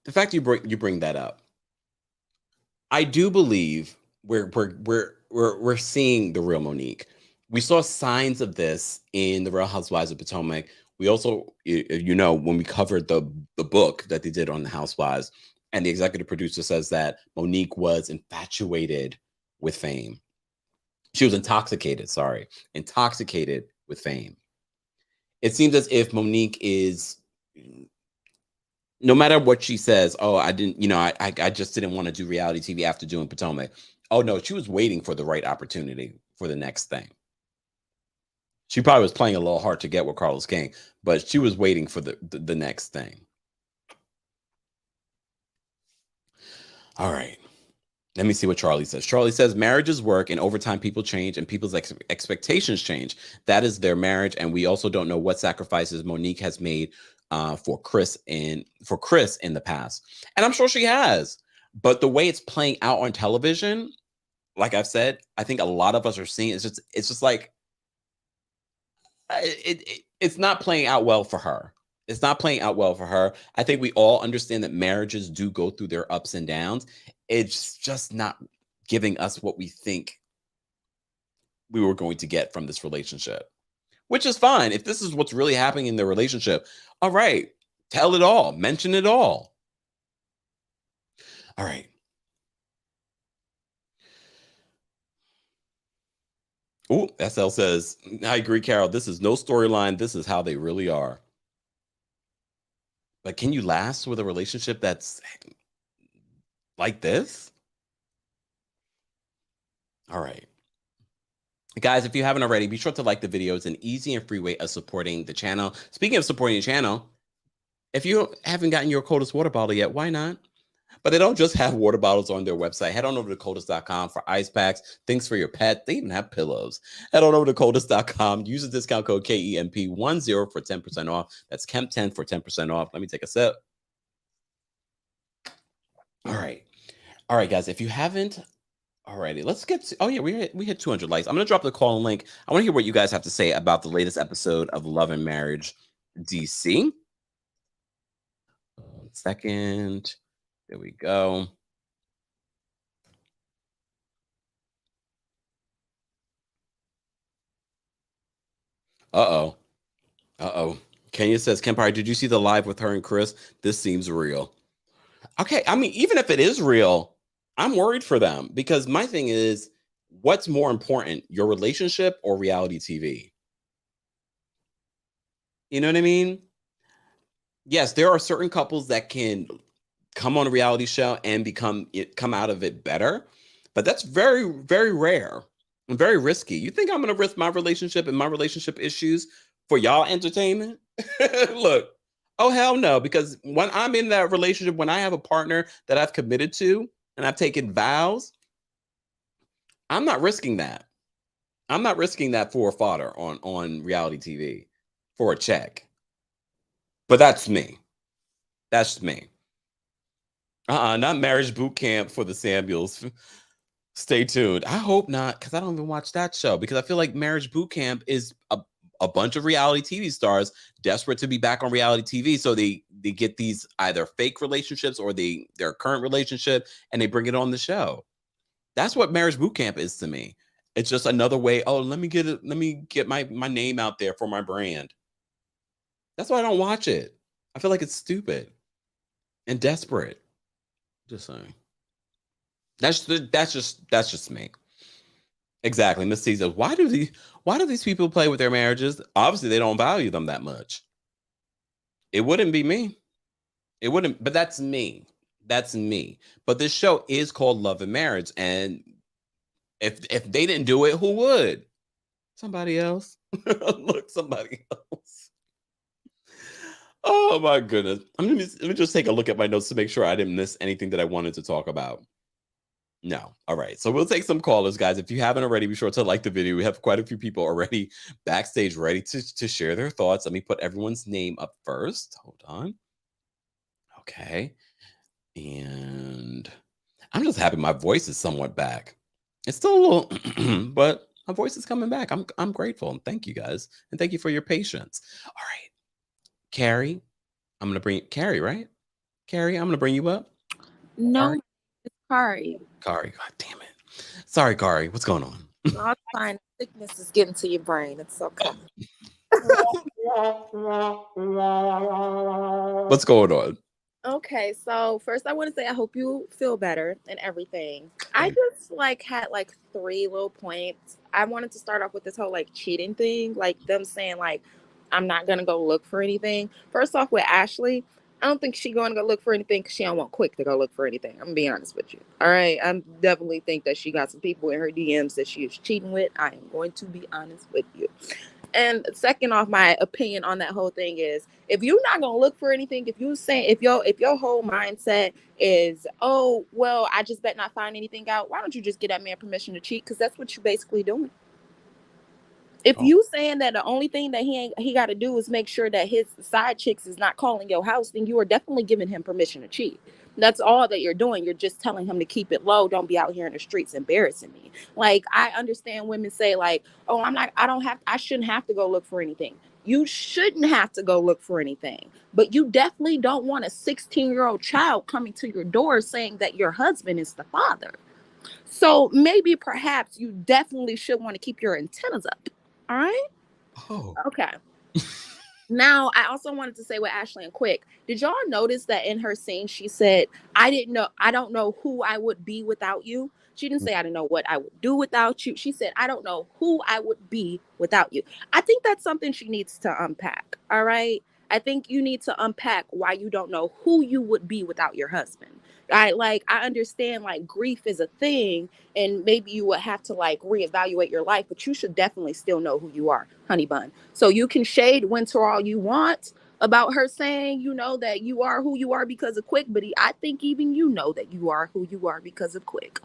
The fact you bring that up, I do believe we're seeing the real Monique. We saw signs of this in the Real Housewives of Potomac. We also, you know, when we covered the book that they did on the Housewives, and the executive producer says that Monique was infatuated with fame. She was intoxicated, intoxicated with fame. It seems as if Monique is, no matter what she says, oh, I didn't, you know, I just didn't want to do reality TV after doing Potomac. Oh no, she was waiting for the right opportunity for the next thing. She probably was playing a little hard to get with Carlos King, but she was waiting for the next thing. All right. Let me see what Charlie says. Charlie says, marriages work and over time people change and people's expectations change. That is their marriage. And we also don't know what sacrifices Monique has made for Chris in the past. And I'm sure she has. But the way it's playing out on television, like I've said, I think a lot of us are seeing it's just like it's not playing out well for her. It's not playing out well for her. I think we all understand that marriages do go through their ups and downs. It's just not giving us what we think we were going to get from this relationship, which is fine. If this is what's really happening in their relationship, all right, tell it all, mention it all. All right. Oh, SL says, I agree, Carol. This is no storyline. This is how they really are. But can you last with a relationship that's like this? All right. Guys, if you haven't already, be sure to like the video. It's an easy and free way of supporting the channel. Speaking of supporting the channel, if you haven't gotten your coldest water bottle yet, why not? But they don't just have water bottles on their website. Head on over to coldest.com for ice packs, things for your pet. They even have pillows. Head on over to coldest.com. Use the discount code KEMP10 for 10% off. That's KEMP10 for 10% off. Let me take a sip. All right. All right, guys. If you haven't already, let's get to, oh yeah, we hit 200 likes. I'm going to drop the call and link. I want to hear what you guys have to say about the latest episode of Love and Marriage DC. 1 second. There we go. Uh-oh. Kenya says, Kempire, did you see the live with her and Chris? This seems real. Okay, I mean, even if it is real, I'm worried for them because my thing is, what's more important, your relationship or reality TV? You know what I mean? Yes, there are certain couples that can come on a reality show and come out of it better, but that's very, very rare and very risky. You think I'm going to risk my relationship and my relationship issues for y'all entertainment? Look, oh hell no, because when I'm in that relationship, when I have a partner that I've committed to and I've taken vows, I'm not risking that. I'm not risking that for a fodder on reality TV for a check. But that's me. That's me. Not marriage boot camp for the Samuels. Stay tuned. I hope not, because I don't even watch that show, because I feel like marriage boot camp is a bunch of reality TV stars desperate to be back on reality TV. So they get these either fake relationships or their current relationship and they bring it on the show. That's what marriage boot camp is to me. It's just another way. Oh, let me get my name out there for my brand. That's why I don't watch it. I feel like it's stupid and desperate. Just saying. That's just me. Exactly. Miss C says, why do these people play with their marriages? Obviously, they don't value them that much. It wouldn't be me. It wouldn't, but that's me. That's me. But this show is called Love and Marriage. And if they didn't do it, who would? Somebody else. Look, somebody else. Oh my goodness. Let me just take a look at my notes to make sure I didn't miss anything that I wanted to talk about. No. All right. So we'll take some callers, guys. If you haven't already, be sure to like the video. We have quite a few people already backstage ready to share their thoughts. Let me put everyone's name up first. Hold on. Okay. And I'm just happy my voice is somewhat back. It's still a little, but my voice is coming back. I'm grateful. And thank you guys. And thank you for your patience. All right. Carrie, I'm going to bring Carrie, right? Carrie, I'm going to bring you up. No, it's Kari. Kari, God damn it. Sorry, Kari. What's going on? No, it's fine. Sickness is getting to your brain. It's okay. What's going on? Okay, so first I want to say I hope you feel better and everything. I just had 3 little points. I wanted to start off with this whole cheating thing, like them saying I'm not gonna go look for anything. First off, with Ashley, I don't think she's going to go look for anything because she don't want Quick to go look for anything. I'm gonna be honest with you. All right, I definitely think that she got some people in her DMs that she is cheating with. I am going to be honest with you. And second off, my opinion on that whole thing is, if you're not gonna look for anything, if your whole mindset is, oh well, I just bet not find anything out, why don't you just give that man permission to cheat? Because that's what you're basically doing. If you saying that the only thing that he got to do is make sure that his side chicks is not calling your house, then you are definitely giving him permission to cheat. That's all that you're doing. You're just telling him to keep it low. Don't be out here in the streets embarrassing me. I understand women say oh, I shouldn't have to go look for anything. You shouldn't have to go look for anything, but you definitely don't want a 16-year-old child coming to your door saying that your husband is the father. So maybe perhaps you definitely should want to keep your antennas up. All right. Oh. Okay. Now, I also wanted to say with Ashley and Quick, did y'all notice that in her scene, she said, I don't know who I would be without you. She didn't say, I don't know what I would do without you. She said, I don't know who I would be without you. I think that's something she needs to unpack. All right. I think you need to unpack why you don't know who you would be without your husband. I understand grief is a thing, and maybe you would have to reevaluate your life, but you should definitely still know who you are, honey bun. So you can shade Winter all you want about her saying, that you are who you are because of Quick, but I think even that you are who you are because of Quick.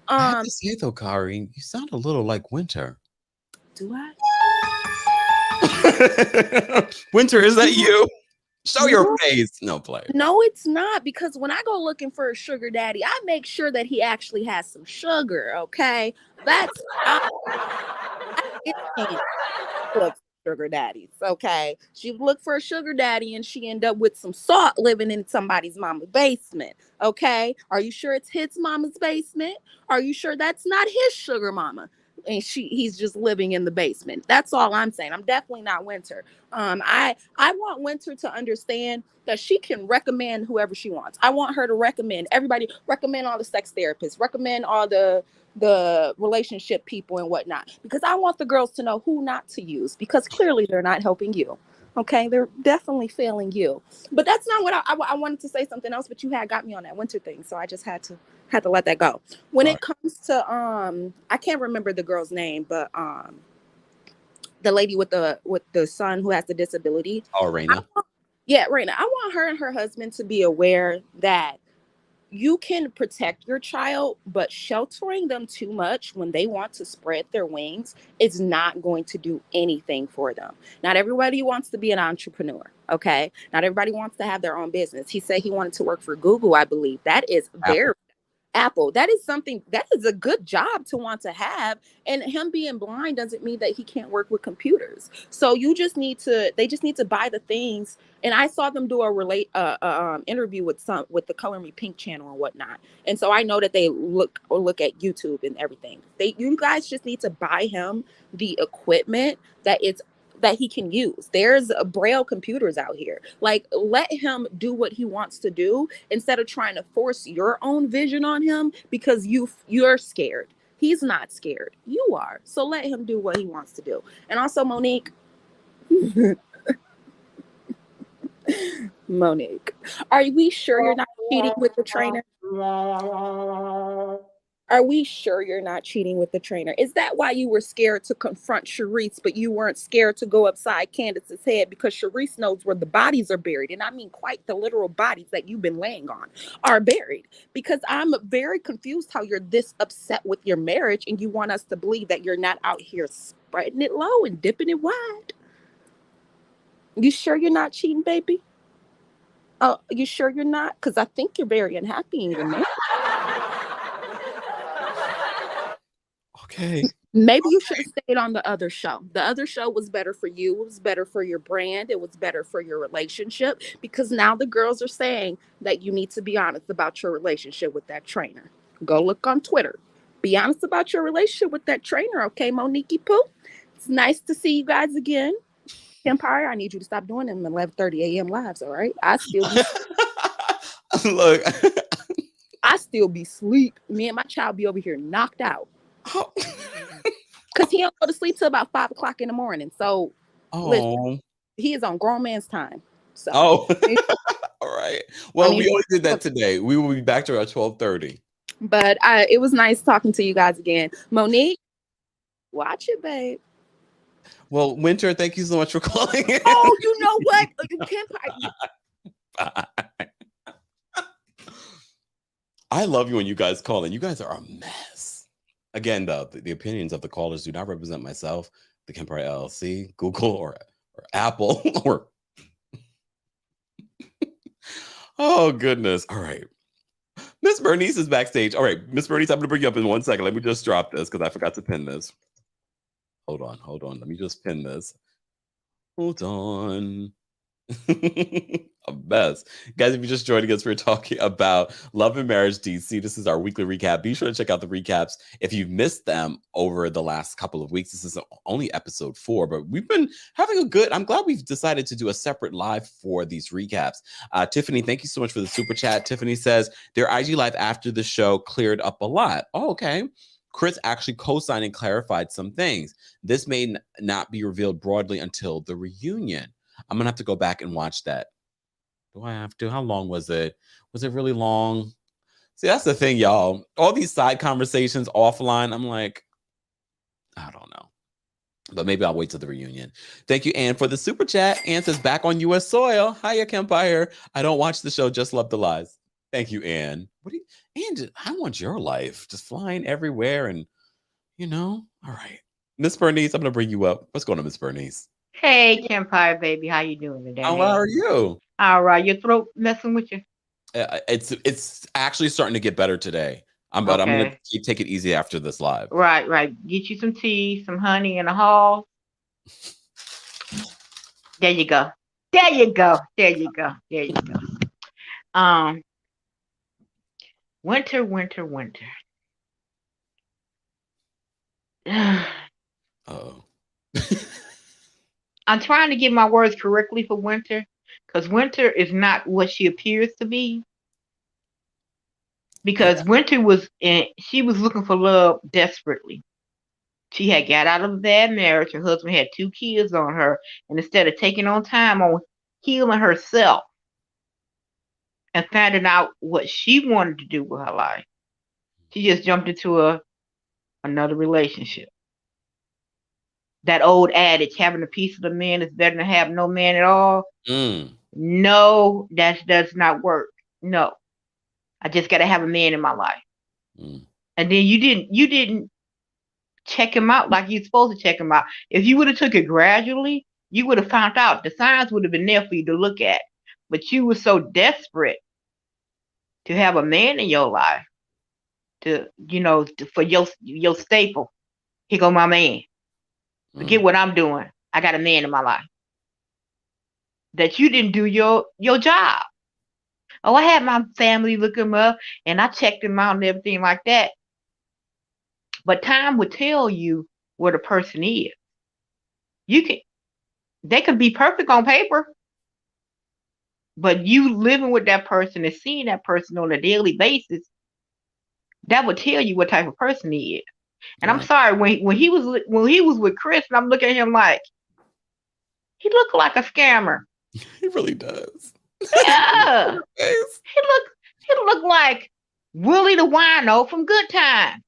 I have to say though, Kari, you sound a little like Winter. Do I? Winter, is that you? Show your face. No play. No, it's not, because when I go looking for a sugar daddy, I make sure that he actually has some sugar. Okay, that's sugar daddies. Okay, she looked for a sugar daddy and she ended up with some salt living in somebody's mama's basement. Okay, are you sure it's his mama's basement? Are you sure that's not his sugar mama? And he's just living in the basement. That's all I'm saying. I'm definitely not Winter. I want Winter to understand that she can recommend whoever she wants. I want her to recommend everybody, recommend all the sex therapists, recommend all the relationship people and whatnot, because I want the girls to know who not to use, because clearly they're not helping you. Okay, they're definitely failing you. But that's not what I wanted to say something else, but you had got me on that Winter thing, so I just had to let that go. When it comes to I can't remember the girl's name, but the lady with the son who has the disability. Oh, Erana. Erana. I want her and her husband to be aware that you can protect your child, but sheltering them too much when they want to spread their wings is not going to do anything for them. Not everybody wants to be an entrepreneur, okay? Not everybody wants to have their own business. He said he wanted to work for Google, I believe. That is very Apple. That is a good job to want to have. And him being blind doesn't mean that he can't work with computers. So they just need to buy the things. And I saw them do a interview with the Color Me Pink channel and whatnot. And so I know that they look at YouTube and everything. You guys just need to buy him the equipment that he can use. There's Braille computers out here. Let him do what he wants to do instead of trying to force your own vision on him because you're scared. He's not scared. You are. So let him do what he wants to do. And also, Monique, are we sure you're not cheating with the trainer? Are we sure you're not cheating with the trainer? Is that why you were scared to confront Sharice, but you weren't scared to go upside Candace's head? Because Sharice knows where the bodies are buried. And I mean quite the literal bodies that you've been laying on are buried. Because I'm very confused how you're this upset with your marriage and you want us to believe that you're not out here spreading it low and dipping it wide. You sure you're not cheating, baby? Oh, you sure you're not? Because I think you're very unhappy in your marriage. Okay. Maybe you should have stayed on the other show. The other show was better for you. It was better for your brand. It was better for your relationship, because now the girls are saying that you need to be honest about your relationship with that trainer. Go look on Twitter. Be honest about your relationship with that trainer, okay, Monique Poo? It's nice to see you guys again. Kempire, I need you to stop doing them 11:30 a.m. lives. All right, I still be look. I still be sleep. Me and my child be over here knocked out Oh. because he don't go to sleep till about 5 o'clock in the morning. So listen, he is on grown man's time. So all right. Well, we only did that today. We will be back to our 12:30. But it was nice talking to you guys again. Monique, watch it, babe. Well, Winter, thank you so much for calling in. Oh, you know what? I love you when you guys call in. You guys are a mess. Again, the opinions of the callers do not represent myself, the Kempire LLC, Google, or Apple, or oh goodness. All right. Miss Bernice is backstage. All right, Miss Bernice, I'm gonna bring you up in 1 second. Let me just drop this because I forgot to pin this. Hold on. Let me just pin this. Hold on. A mess. Guys, if you're just joining us, we're talking about Love and Marriage DC. This is our weekly recap. Be sure to check out the recaps if you've missed them over the last couple of weeks. This is only episode 4, but we've been having I'm glad we've decided to do a separate live for these recaps. Tiffany, thank you so much for the super chat. Tiffany says their IG live after the show cleared up a lot. Oh, okay. Chris actually co-signed and clarified some things. This may not be revealed broadly until the reunion. I'm gonna have to go back and watch that. Do I have to? How long was it? Was it really long? See, that's the thing, y'all. All these side conversations offline, I'm like, I don't know. But maybe I'll wait till the reunion. Thank you, Ann, for the super chat. Ann says, back on U.S. soil. Hiya, Kempire. I don't watch the show, just love the lies. Thank you, Ann. Ann, I want your life. Just flying everywhere and, all right. Miss Bernice, I'm going to bring you up. What's going on, Miss Bernice? Hey, Kempire, baby. How you doing today? How are you? All right. Your throat messing with you? It's actually starting to get better today. But I'm going to take it easy after this live. Right. Get you some tea, some honey in the hall. There you go. Winter. Uh-oh. I'm trying to get my words correctly for Winter, because Winter is not what she appears to be. Because Winter she was looking for love desperately. She had got out of a bad marriage. Her husband had 2 kids on her, and instead of taking on time on healing herself and finding out what she wanted to do with her life, she just jumped into another relationship. That old adage, having a piece of the man is better than have no man at all. No, that does not work. No, I just got to have a man in my life. And then you didn't check him out like you're supposed to check him out. If you would have took it gradually, you would have found out. The signs would have been there for you to look at. But you were so desperate to have a man in your life, for your staple. Here go my man. Forget what I'm doing. I got a man in my life. That you didn't do your job. Oh, I had my family look him up and I checked him out and everything like that. But time would tell you where the person is. They could be perfect on paper, but you living with that person and seeing that person on a daily basis, that would tell you what type of person he is. And I'm sorry, when he was with Chris, and I'm looking at him like, he looked like a scammer. He really does. Yeah. he looked like Willie the Wino from Good Time.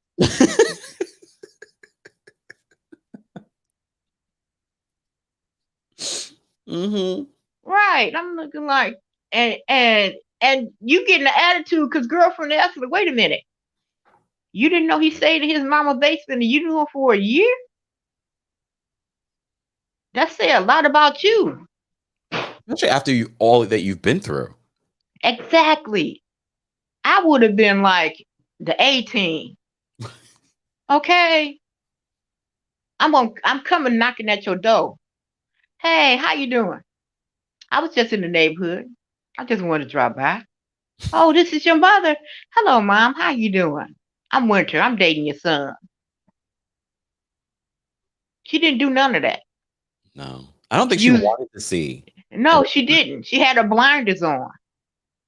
Right. I'm looking like, and you getting the attitude because girlfriend asked me, wait a minute. You didn't know he stayed in his mama's basement and you knew him for a year? That say a lot about you. Especially after all that you've been through. Exactly. I would have been like the A-team. Okay. I'm coming knocking at your door. Hey, how you doing? I was just in the neighborhood. I just wanted to drop by. Oh, this is your mother. Hello, Mom. How you doing? I'm Winter. I'm dating your son. She didn't do none of that. No. I don't think she wanted to see. No, she didn't. She had her blinders on.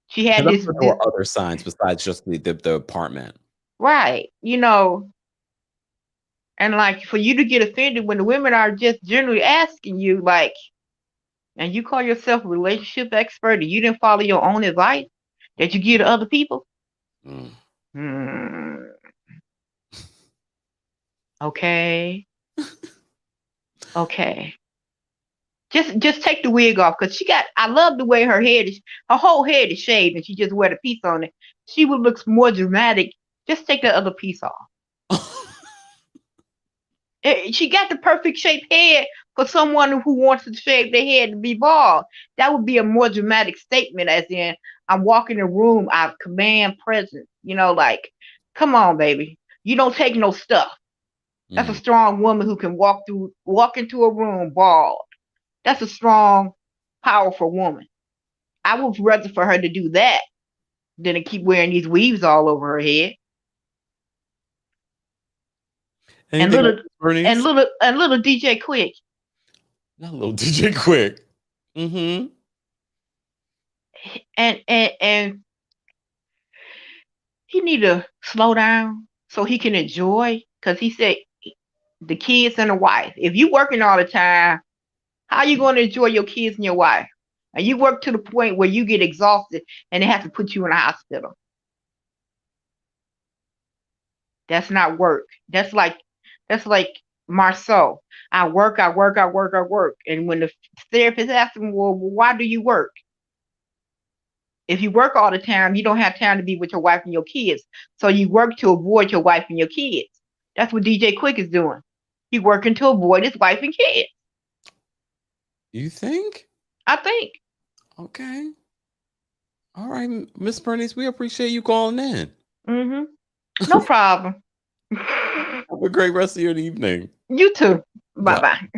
She had There were other signs besides just the apartment. Right. You know, and like for you to get offended when the women are just generally asking you, like, and you call yourself a relationship expert and you didn't follow your own advice that you give to other people. Okay. Okay. Just take the wig off, because I love the way her whole head is shaved and she just wear the piece on it. She would look more dramatic. Just take the other piece off. She got the perfect shaped head for someone who wants to shave their head to be bald. That would be a more dramatic statement, as in, I'm walking the room, I command presence. You know, like, come on, baby. You don't take no stuff. That's a strong woman who can walk into a room bald. That's a strong, powerful woman. I would rather for her to do that than to keep wearing these weaves all over her head. And little DJ Quick. Not little DJ Quick. And he need to slow down so he can enjoy, because he said the kids and the wife. If you working all the time, how are you going to enjoy your kids and your wife? And you work to the point where you get exhausted and they have to put you in a hospital. That's not work. That's like Marceau. I work. And when the therapist asks him, well, why do you work? If you work all the time, you don't have time to be with your wife and your kids. So you work to avoid your wife and your kids. That's what DJ Quick is doing. He's working to avoid his wife and kids. You think? I think. Okay. All right, Miss Bernice, we appreciate you calling in. No problem. Have a great rest of your evening. You too. Bye-bye.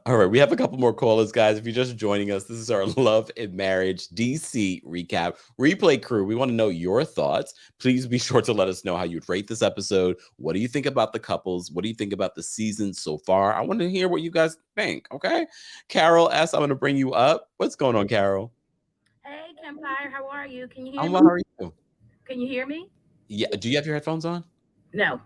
All right, we have a couple more callers, guys. If you're just joining us, this is our Love and Marriage DC recap replay crew. We want to know your thoughts. Please be sure to let us know how you'd rate this episode. What do you think about the couples? What do you think about the season so far? I want to hear what you guys think, okay? Carol S., I'm going to bring you up. What's going on, Carol? Hey, Kempire, how are you? Can you hear me? How are you? Can you hear me? Yeah. Do you have your headphones on? No.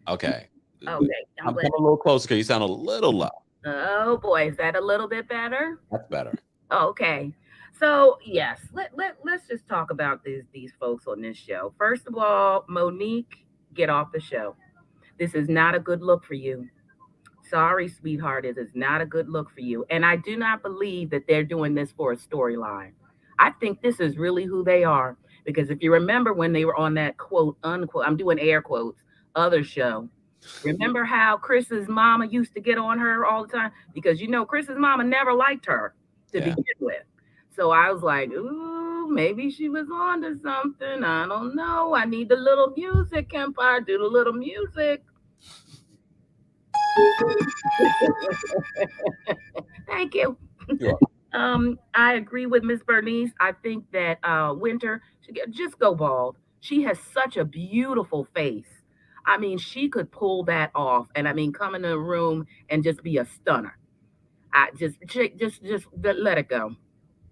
Okay. Okay. I'm coming a little closer because you sound a little low. Oh boy, is that a little bit better? That's better. Okay. So yes, let's just talk about these folks on this show. First of all, Monique, get off the show. This is not a good look for you. Sorry, sweetheart, it is not a good look for you. And I do not believe that they're doing this for a storyline. I think this is really who they are. Because if you remember when they were on that quote, unquote, I'm doing air quotes, other show, remember how Chris's mama used to get on her all the time? Because, you know, Chris's mama never liked her to begin with. So I was like, ooh, maybe she was on to something. I don't know. I need the little music, Kempire. Do the little music. Thank you. I agree with Miss Bernice. I think that Winter should just go bald. She has such a beautiful face. I mean, she could pull that off, and I mean, come in a room and just be a stunner. I just let it go,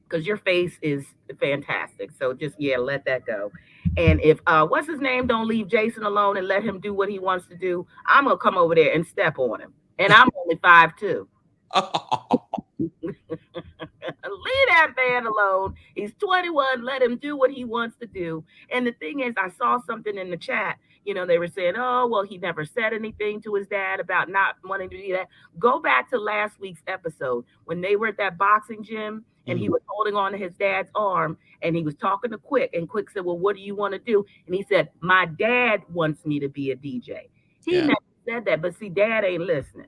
because your face is fantastic. So just let that go. And if what's his name don't leave Jayson alone and let him do what he wants to do, I'm gonna come over there and step on him. And I'm only 5'2". Leave that man alone. He's 21. Let him do what he wants to do. And the thing is, I saw something in the chat. You know, they were saying, oh, well, he never said anything to his dad about not wanting to do that. Go back to last week's episode when they were at that boxing gym and he was holding on to his dad's arm and he was talking to Quick. And Quick said, well, what do you want to do? And he said, my dad wants me to be a DJ. He never said that. But see, dad ain't listening.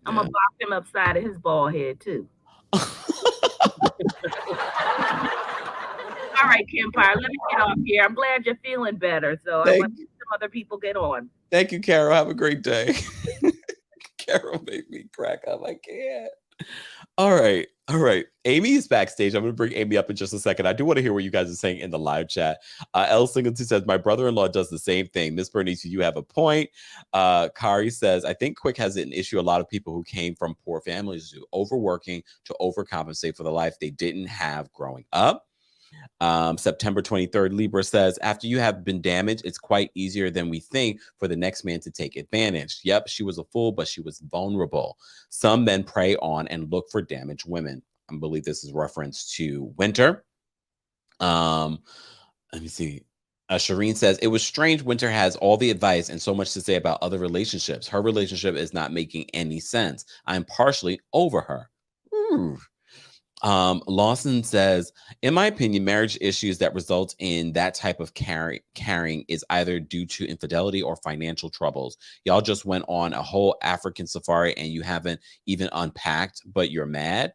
I'm going to box him upside of his bald head, too. All right, Kempire, let me get off here. I'm glad you're feeling better. So I want some other people get on. Thank you, Carol. Have a great day. Carol made me crack up. I can't. All right. All right. Amy is backstage. I'm going to bring Amy up in just a second. I do want to hear what you guys are saying in the live chat. L. Singleton says, my brother-in-law does the same thing. Miss Bernice, you have a point. Kari says, I think Quick has an issue. A lot of people who came from poor families do, overworking to overcompensate for the life they didn't have growing up. September 23rd, Libra says, after you have been damaged, it's quite easier than we think for the next man to take advantage. Yep, she was a fool, but she was vulnerable. Some men prey on and look for damaged women. I believe this is reference to Winter. Let me see. Shireen says, it was strange. Winter has all the advice and so much to say about other relationships. Her relationship is not making any sense. I'm partially over her. Ooh. Lawson says, in my opinion, marriage issues that result in that type of carrying is either due to infidelity or financial troubles. Y'all just went on a whole African safari and you haven't even unpacked, but you're mad.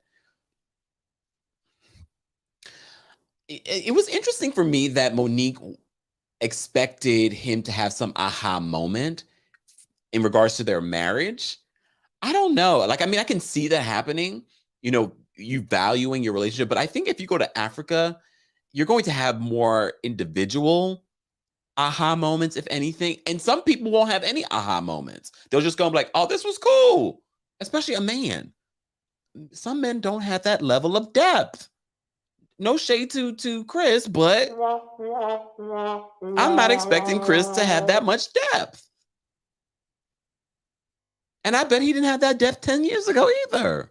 It was interesting for me that Monique expected him to have some aha moment in regards to their marriage. I don't know. Like, I mean, I can see that happening, you valuing your relationship. But I think if you go to Africa, you're going to have more individual aha moments, if anything. And some people won't have any aha moments. They'll just go like, oh, this was cool. Especially a man. Some men don't have that level of depth. No shade to Chris, but I'm not expecting Chris to have that much depth. And I bet he didn't have that depth 10 years ago either.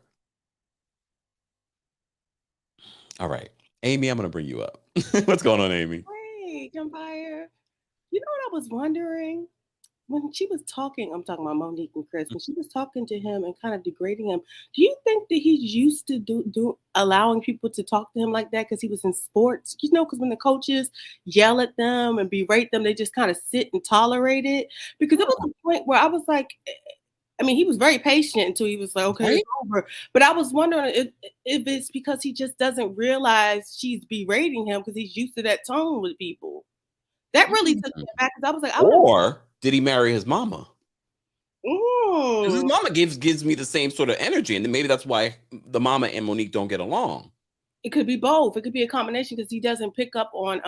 All right. Amy, I'm going to bring you up. What's going on, Amy? Hey, Kempire. You know what I was wondering? When she was talking, I'm talking about Monique and Chris, when she was talking to him and kind of degrading him, do you think that he's used to do allowing people to talk to him like that because he was in sports? Because when the coaches yell at them and berate them, they just kind of sit and tolerate it. Because there was a point where I was like, I mean, he was very patient until he was like, okay, right? It's over. But I was wondering if it's because he just doesn't realize she's berating him because he's used to that tone with people. That really took me back because I was like, or did he marry his mama? Because his mama gives me the same sort of energy, and then maybe that's why the mama and Monique don't get along. It could be both. It could be a combination because he doesn't pick up on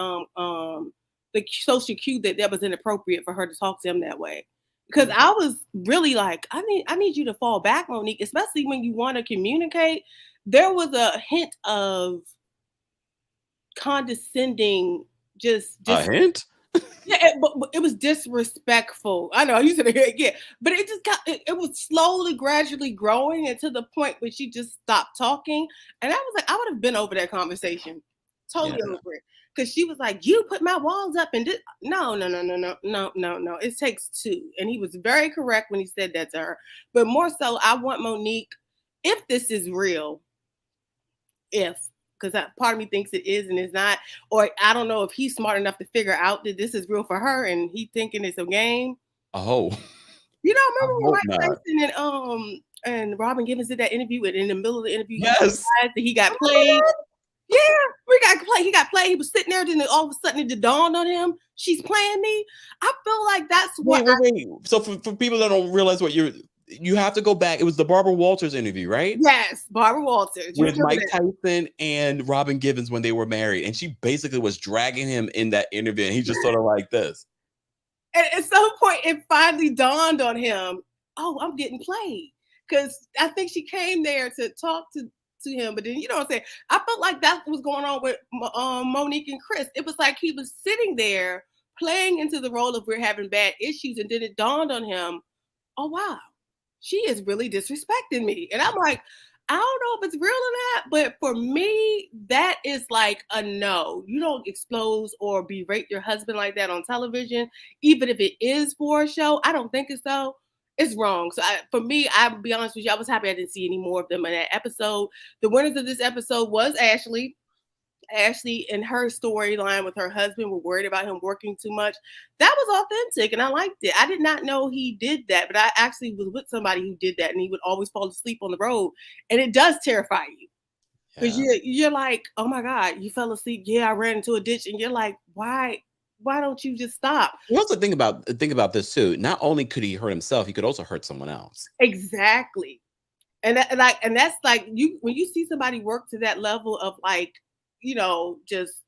the social cue that was inappropriate for her to talk to him that way. Because I was really like, I need you to fall back, Monique, especially when you want to communicate. There was a hint of condescending, just a hint. Yeah, but it was disrespectful. I know you said it, yeah, but it just it was slowly, gradually growing and to the point where she just stopped talking. And I was like, I would have been over that conversation, totally over it, because she was like, "You put my walls up," and no. It takes two, and he was very correct when he said that to her. But more so, I want Monique, if this is real, because part of me thinks it is and it's not, or I don't know if he's smart enough to figure out that this is real for her and he thinking it's a game. Oh, remember when Mike Tyson and Robin Givens did that interview, and in the middle of the interview, yes, he got played. Yeah, he got played. He was sitting there, then all of a sudden it dawned on him, she's playing me. I feel like that's what. Wait. So for people that don't realize what you have to go back. It was the Barbara Walters interview, right? Yes, Barbara Walters. With Mike Tyson and Robin Givens when they were married. And she basically was dragging him in that interview. And he just sort of like this. And at some point, it finally dawned on him, oh, I'm getting played. Because I think she came there to talk to him. But then, you know what I'm saying? I felt like that was going on with Monique and Chris. It was like he was sitting there playing into the role of we're having bad issues. And then it dawned on him, oh, wow. She is really disrespecting me. And I'm like, I don't know if it's real or not, but for me, that is like a no. You don't expose or berate your husband like that on television, even if it is for a show. I don't think it's so. It's wrong. So for me, I'll be honest with you, I was happy I didn't see any more of them in that episode. The winners of this episode was Ashley. Ashley and her storyline with her husband were worried about him working too much. That was authentic and I liked it. I did not know he did that, but I actually was with somebody who did that, and he would always fall asleep on the road. And it does terrify you because you're like, oh my God, you fell asleep. Yeah, I ran into a ditch. And you're like, why don't you just stop? You also think about this too. Not only could he hurt himself, he could also hurt someone else. Exactly. And that's like you when you see somebody work to that level of like, you know, just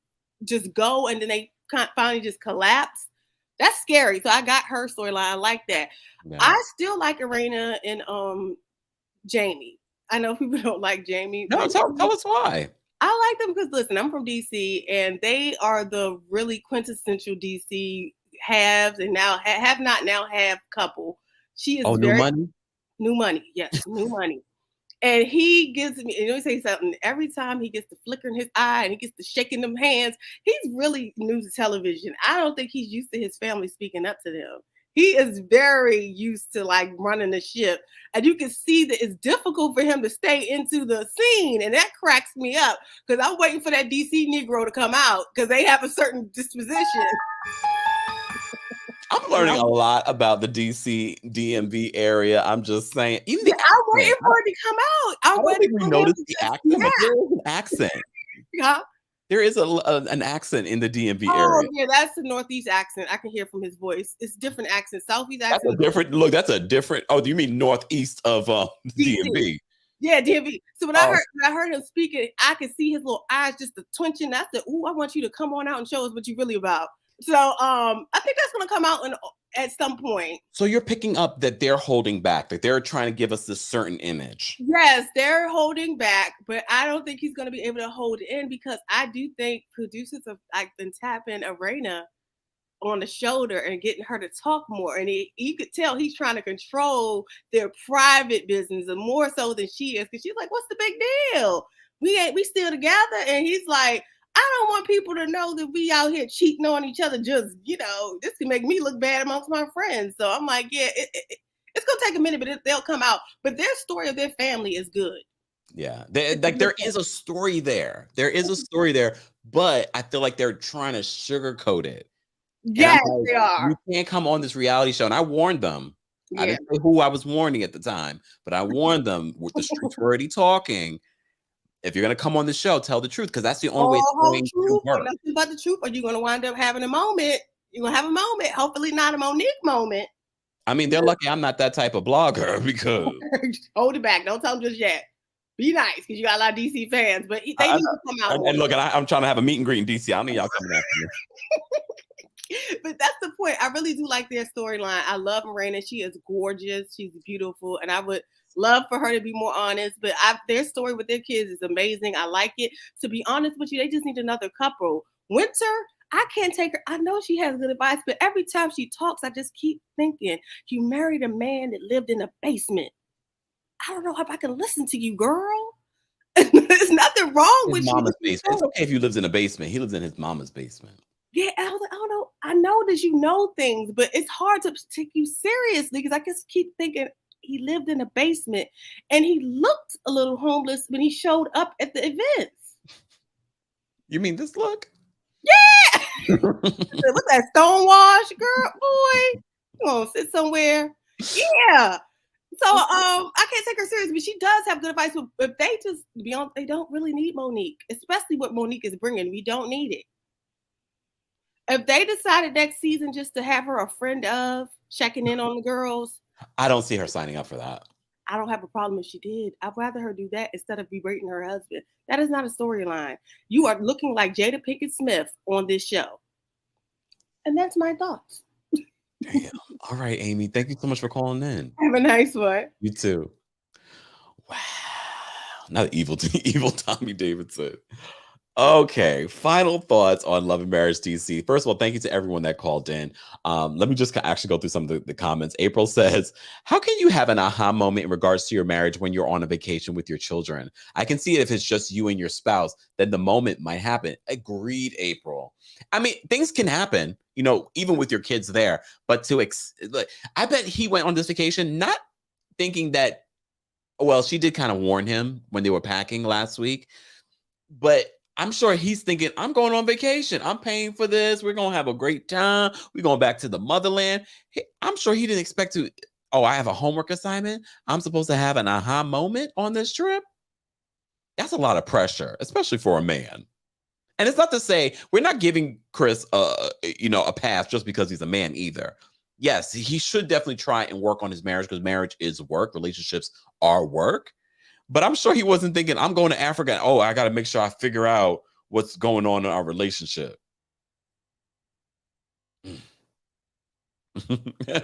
go and then they finally just collapse. That's scary. So I got her storyline. I like that. Yeah. I still like Erana and Jamie. I know people don't like Jamie. No, tell us why. I like them because listen, I'm from DC and they are the really quintessential DC haves and now have not now have couple. She is New money? New money, yes, new money. And he gives me, and let me say something, every time he gets the flicker in his eye and he gets the shaking them hands, he's really new to television. I don't think he's used to his family speaking up to them. He is very used to like running the ship. And you can see that it's difficult for him to stay into the scene. And that cracks me up because I'm waiting for that DC Negro to come out because they have a certain disposition. I'm learning a lot about the DC DMV area. I'm just saying. Even I'm waiting for it to come out. I don't think we noticed the accent, but there is an accent. Yeah. There is an accent in the DMV Oh, area. yeah, that's the Northeast accent. I can hear from his voice. It's different accent. Southeast accent. That's a different look. That's a different. Oh, do you mean northeast of DMV? Yeah, DMV. So when I heard him speaking, I could see his little eyes just twitching. I said, "Ooh, I want you to come on out and show us what you're really about." So I think that's gonna come out at some point. So you're picking up that they're holding back, that they're trying to give us this certain image. Yes, they're holding back, but I don't think he's gonna be able to hold it in because I do think producers have like been tapping Erana on the shoulder and getting her to talk more. And you could tell he's trying to control their private business and more so than she is. Cause she's like, what's the big deal? We still together. And he's like, I don't want people to know that we out here cheating on each other. Just, you know, this can make me look bad amongst my friends. So I'm like, yeah, it's going to take a minute, but they'll come out. But their story of their family is good. Yeah. There is a story there. There is a story there, but I feel like they're trying to sugarcoat it. Yes, like, they are. You can't come on this reality show. And I warned them. Yeah. I didn't say who I was warning at the time, but I warned them with the streets were already talking. If you're going to come on the show, tell the truth because that's the only way it's going to work. Nothing but the truth, or you're going to wind up having a moment. You're going to have a moment. Hopefully not a Monique moment. I mean, they're lucky I'm not that type of blogger because... Hold it back. Don't tell them just yet. Be nice because you got a lot of DC fans, but they need to come out. And look, I'm trying to have a meet and greet in DC. I don't need y'all coming after me. But that's the point. I really do like their storyline. I love Erana. She is gorgeous. She's beautiful. And I would love for her to be more honest. But their story with their kids is amazing. I like it. To be honest with you, they just need another couple. Winter, I can't take her. I know she has good advice, but every time she talks, I just keep thinking, you married a man that lived in a basement. I don't know if I can listen to you, girl. There's nothing wrong with mama's basement. It's okay if you lives in a basement. He lives in his mama's basement. Yeah, I was like, I don't know. I know that you know things, but it's hard to take you seriously because I just keep thinking he lived in a basement and he looked a little homeless when he showed up at the events. You mean this look? Yeah. What's that stonewash, girl? Boy, you gonna sit somewhere? Yeah. So I can't take her serious, but she does have good advice. But they just, to be honest, they don't really need Monique, especially what Monique is bringing. We don't need it. If they decided next season just to have her a friend of checking in on the girls, I don't see her signing up for that. I don't have a problem if she did. I'd rather her do that instead of berating her husband. That is not a storyline. You are looking like Jada Pinkett Smith on this show. And that's my thoughts. Damn. All right, Amy. Thank you so much for calling in. Have a nice one. You too. Wow. Not evil Tommy Davidson. Okay, final thoughts on Love and Marriage DC. First of all, thank you to everyone that called in. Let me just actually go through some of the comments. April says, how can you have an aha moment in regards to your marriage when you're on a vacation with your children? I can see it if it's just you and your spouse, then the moment might happen. Agreed, April. I mean, things can happen, you know, even with your kids there. But I bet he went on this vacation not thinking that, well, she did kind of warn him when they were packing last week, but I'm sure he's thinking, I'm going on vacation. I'm paying for this. We're going to have a great time. We're going back to the motherland. I'm sure he didn't expect to, I have a homework assignment. I'm supposed to have an aha moment on this trip. That's a lot of pressure, especially for a man. And it's not to say we're not giving Chris a pass just because he's a man either. Yes, he should definitely try and work on his marriage because marriage is work. Relationships are work. But I'm sure he wasn't thinking, I'm going to Africa. Oh, I got to make sure I figure out what's going on in our relationship.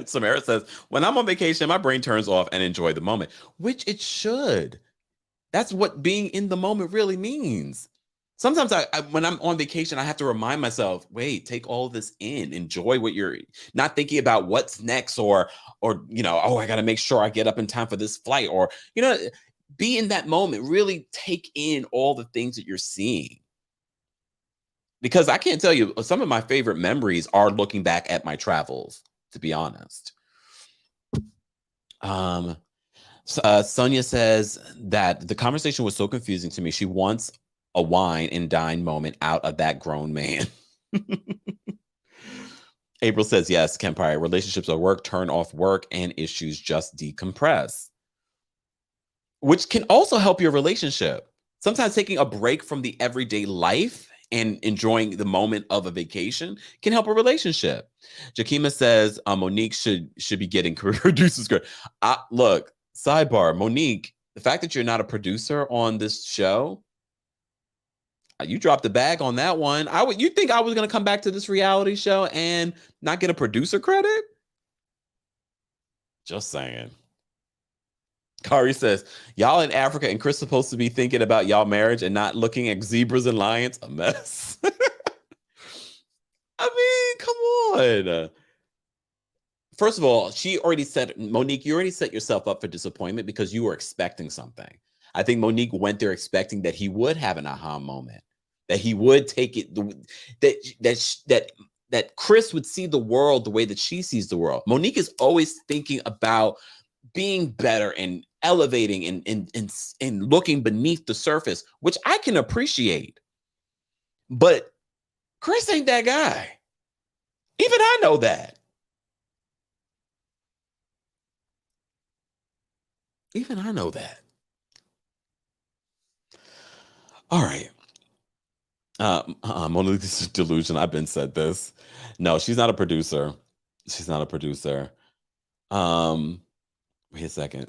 Samara says, when I'm on vacation, my brain turns off and enjoy the moment, which it should. That's what being in the moment really means. Sometimes when I'm on vacation, I have to remind myself, wait, take all this in, enjoy what you're not thinking about what's next or, oh, I got to make sure I get up in time for this flight or, be in that moment, really take in all the things that you're seeing. Because I can't tell you, some of my favorite memories are looking back at my travels, to be honest. Sonia says that the conversation was so confusing to me. She wants a wine and dine moment out of that grown man. April says, yes, Kempire, relationships are work, turn off work and issues, just decompress. Which can also help your relationship. Sometimes taking a break from the everyday life and enjoying the moment of a vacation can help a relationship. Jakima says Monique should be getting producer's credit. Look, sidebar, Monique, the fact that you're not a producer on this show, you dropped the bag on that one. You think I was going to come back to this reality show and not get a producer credit? Just saying. Kari says, y'all in Africa and Chris supposed to be thinking about y'all marriage and not looking at zebras and lions? A mess. I mean, come on. First of all, she already said, Monique, you already set yourself up for disappointment because you were expecting something. I think Monique went there expecting that he would have an aha moment, that he would take it, that Chris would see the world the way that she sees the world. Monique is always thinking about being better and elevating and looking beneath the surface, which I can appreciate. But Chris ain't that guy. Even I know that. Even I know that. All right. Mona Lisa's delusion. I've been said this. No, she's not a producer. She's not a producer. Wait a second.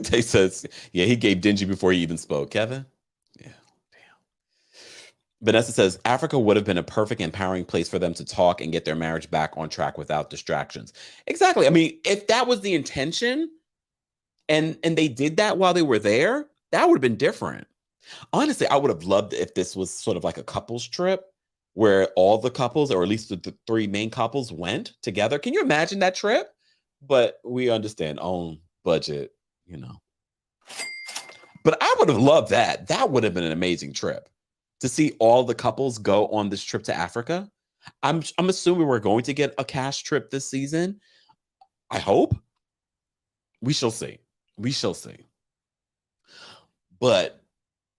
Tay says, yeah, he gave Dingy before he even spoke. Kevin? Yeah, damn. Vanessa says, Africa would have been a perfect empowering place for them to talk and get their marriage back on track without distractions. Exactly. I mean, if that was the intention and they did that while they were there, that would have been different. Honestly, I would have loved if this was sort of like a couples trip where all the couples, or at least the three main couples, went together. Can you imagine that trip? But we understand, own budget, But I would have loved that. That would have been an amazing trip to see all the couples go on this trip to Africa. I'm assuming we're going to get a cash trip this season. I hope. We shall see. We shall see. But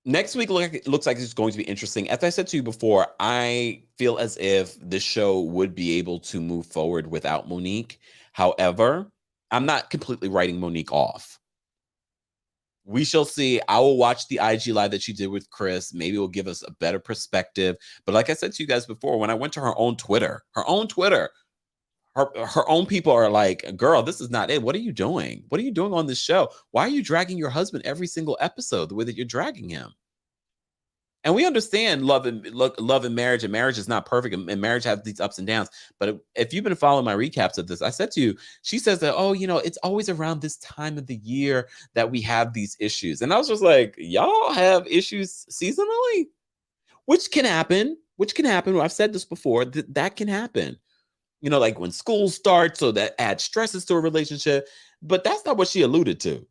next week looks like it's going to be interesting. As I said to you before, I feel as if this show would be able to move forward without Monique. However, I'm not completely writing Monique off. We shall see. I will watch the IG live that she did with Chris. Maybe it will give us a better perspective. But like I said to you guys before, when I went to her own Twitter, her own people are like, girl, this is not it. What are you doing? What are you doing on this show? Why are you dragging your husband every single episode the way that you're dragging him? And we understand love and marriage, and marriage is not perfect, and marriage has these ups and downs. But if you've been following my recaps of this, I said to you, she says that, it's always around this time of the year that we have these issues. And I was just like, y'all have issues seasonally, which can happen. I've said this before, that can happen. Like when school starts, so that adds stresses to a relationship. But that's not what she alluded to.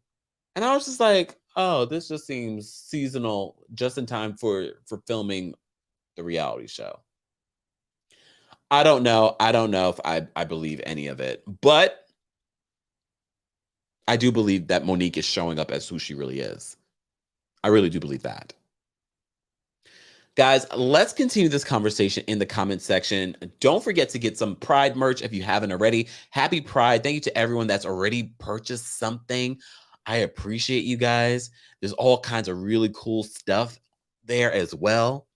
And I was just like, oh, this just seems seasonal, just in time for filming the reality show. I don't know if I believe any of it, but I do believe that Monique is showing up as who she really is. I really do believe that. Guys, let's continue this conversation in the comment section. Don't forget to get some Pride merch if you haven't already. Happy Pride. Thank you to everyone that's already purchased something. I appreciate you guys. There's all kinds of really cool stuff there as well.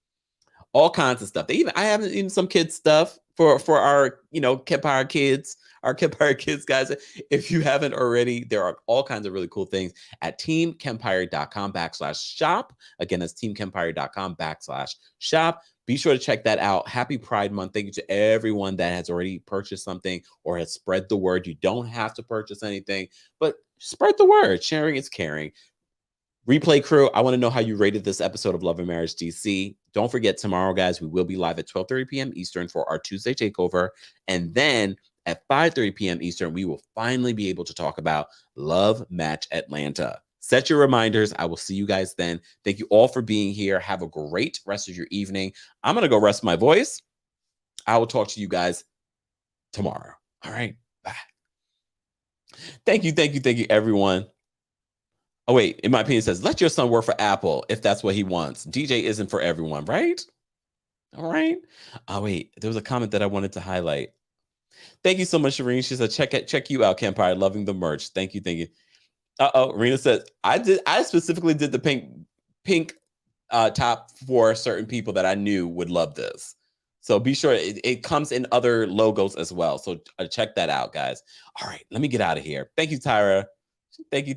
All kinds of stuff. I have even some kids stuff for our, Kempire kids, our Kempire kids, guys. If you haven't already, there are all kinds of really cool things at teamkempire.com/shop. Again, that's teamkempire.com/shop. Be sure to check that out. Happy Pride Month. Thank you to everyone that has already purchased something or has spread the word. You don't have to purchase anything, but spread the word. Sharing is caring. Replay crew, I want to know how you rated this episode of Love and Marriage DC. Don't forget, tomorrow, guys, we will be live at 12:30 p.m. Eastern for our Tuesday takeover. And then at 5:30 p.m. Eastern, we will finally be able to talk about Love Match Atlanta. Set your reminders. I will see you guys then. Thank you all for being here. Have a great rest of your evening. I'm going to go rest my voice. I will talk to you guys tomorrow. All right. Bye. Thank you, everyone. Oh, wait. In my opinion, it says, let your son work for Apple if that's what he wants. DJ isn't for everyone, right? All right. Oh, wait. There was a comment that I wanted to highlight. Thank you so much, Shireen. She said, check you out, Kempire. Loving the merch. Thank you. Rena says, I specifically did the pink top for certain people that I knew would love this. So be sure it comes in other logos as well. So check that out, guys. All right, let me get out of here. Thank you, Tyra. Thank you.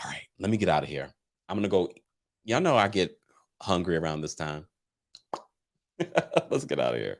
All right, let me get out of here. I'm going to go. Y'all know I get hungry around this time. Let's get out of here.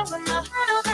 With my heart.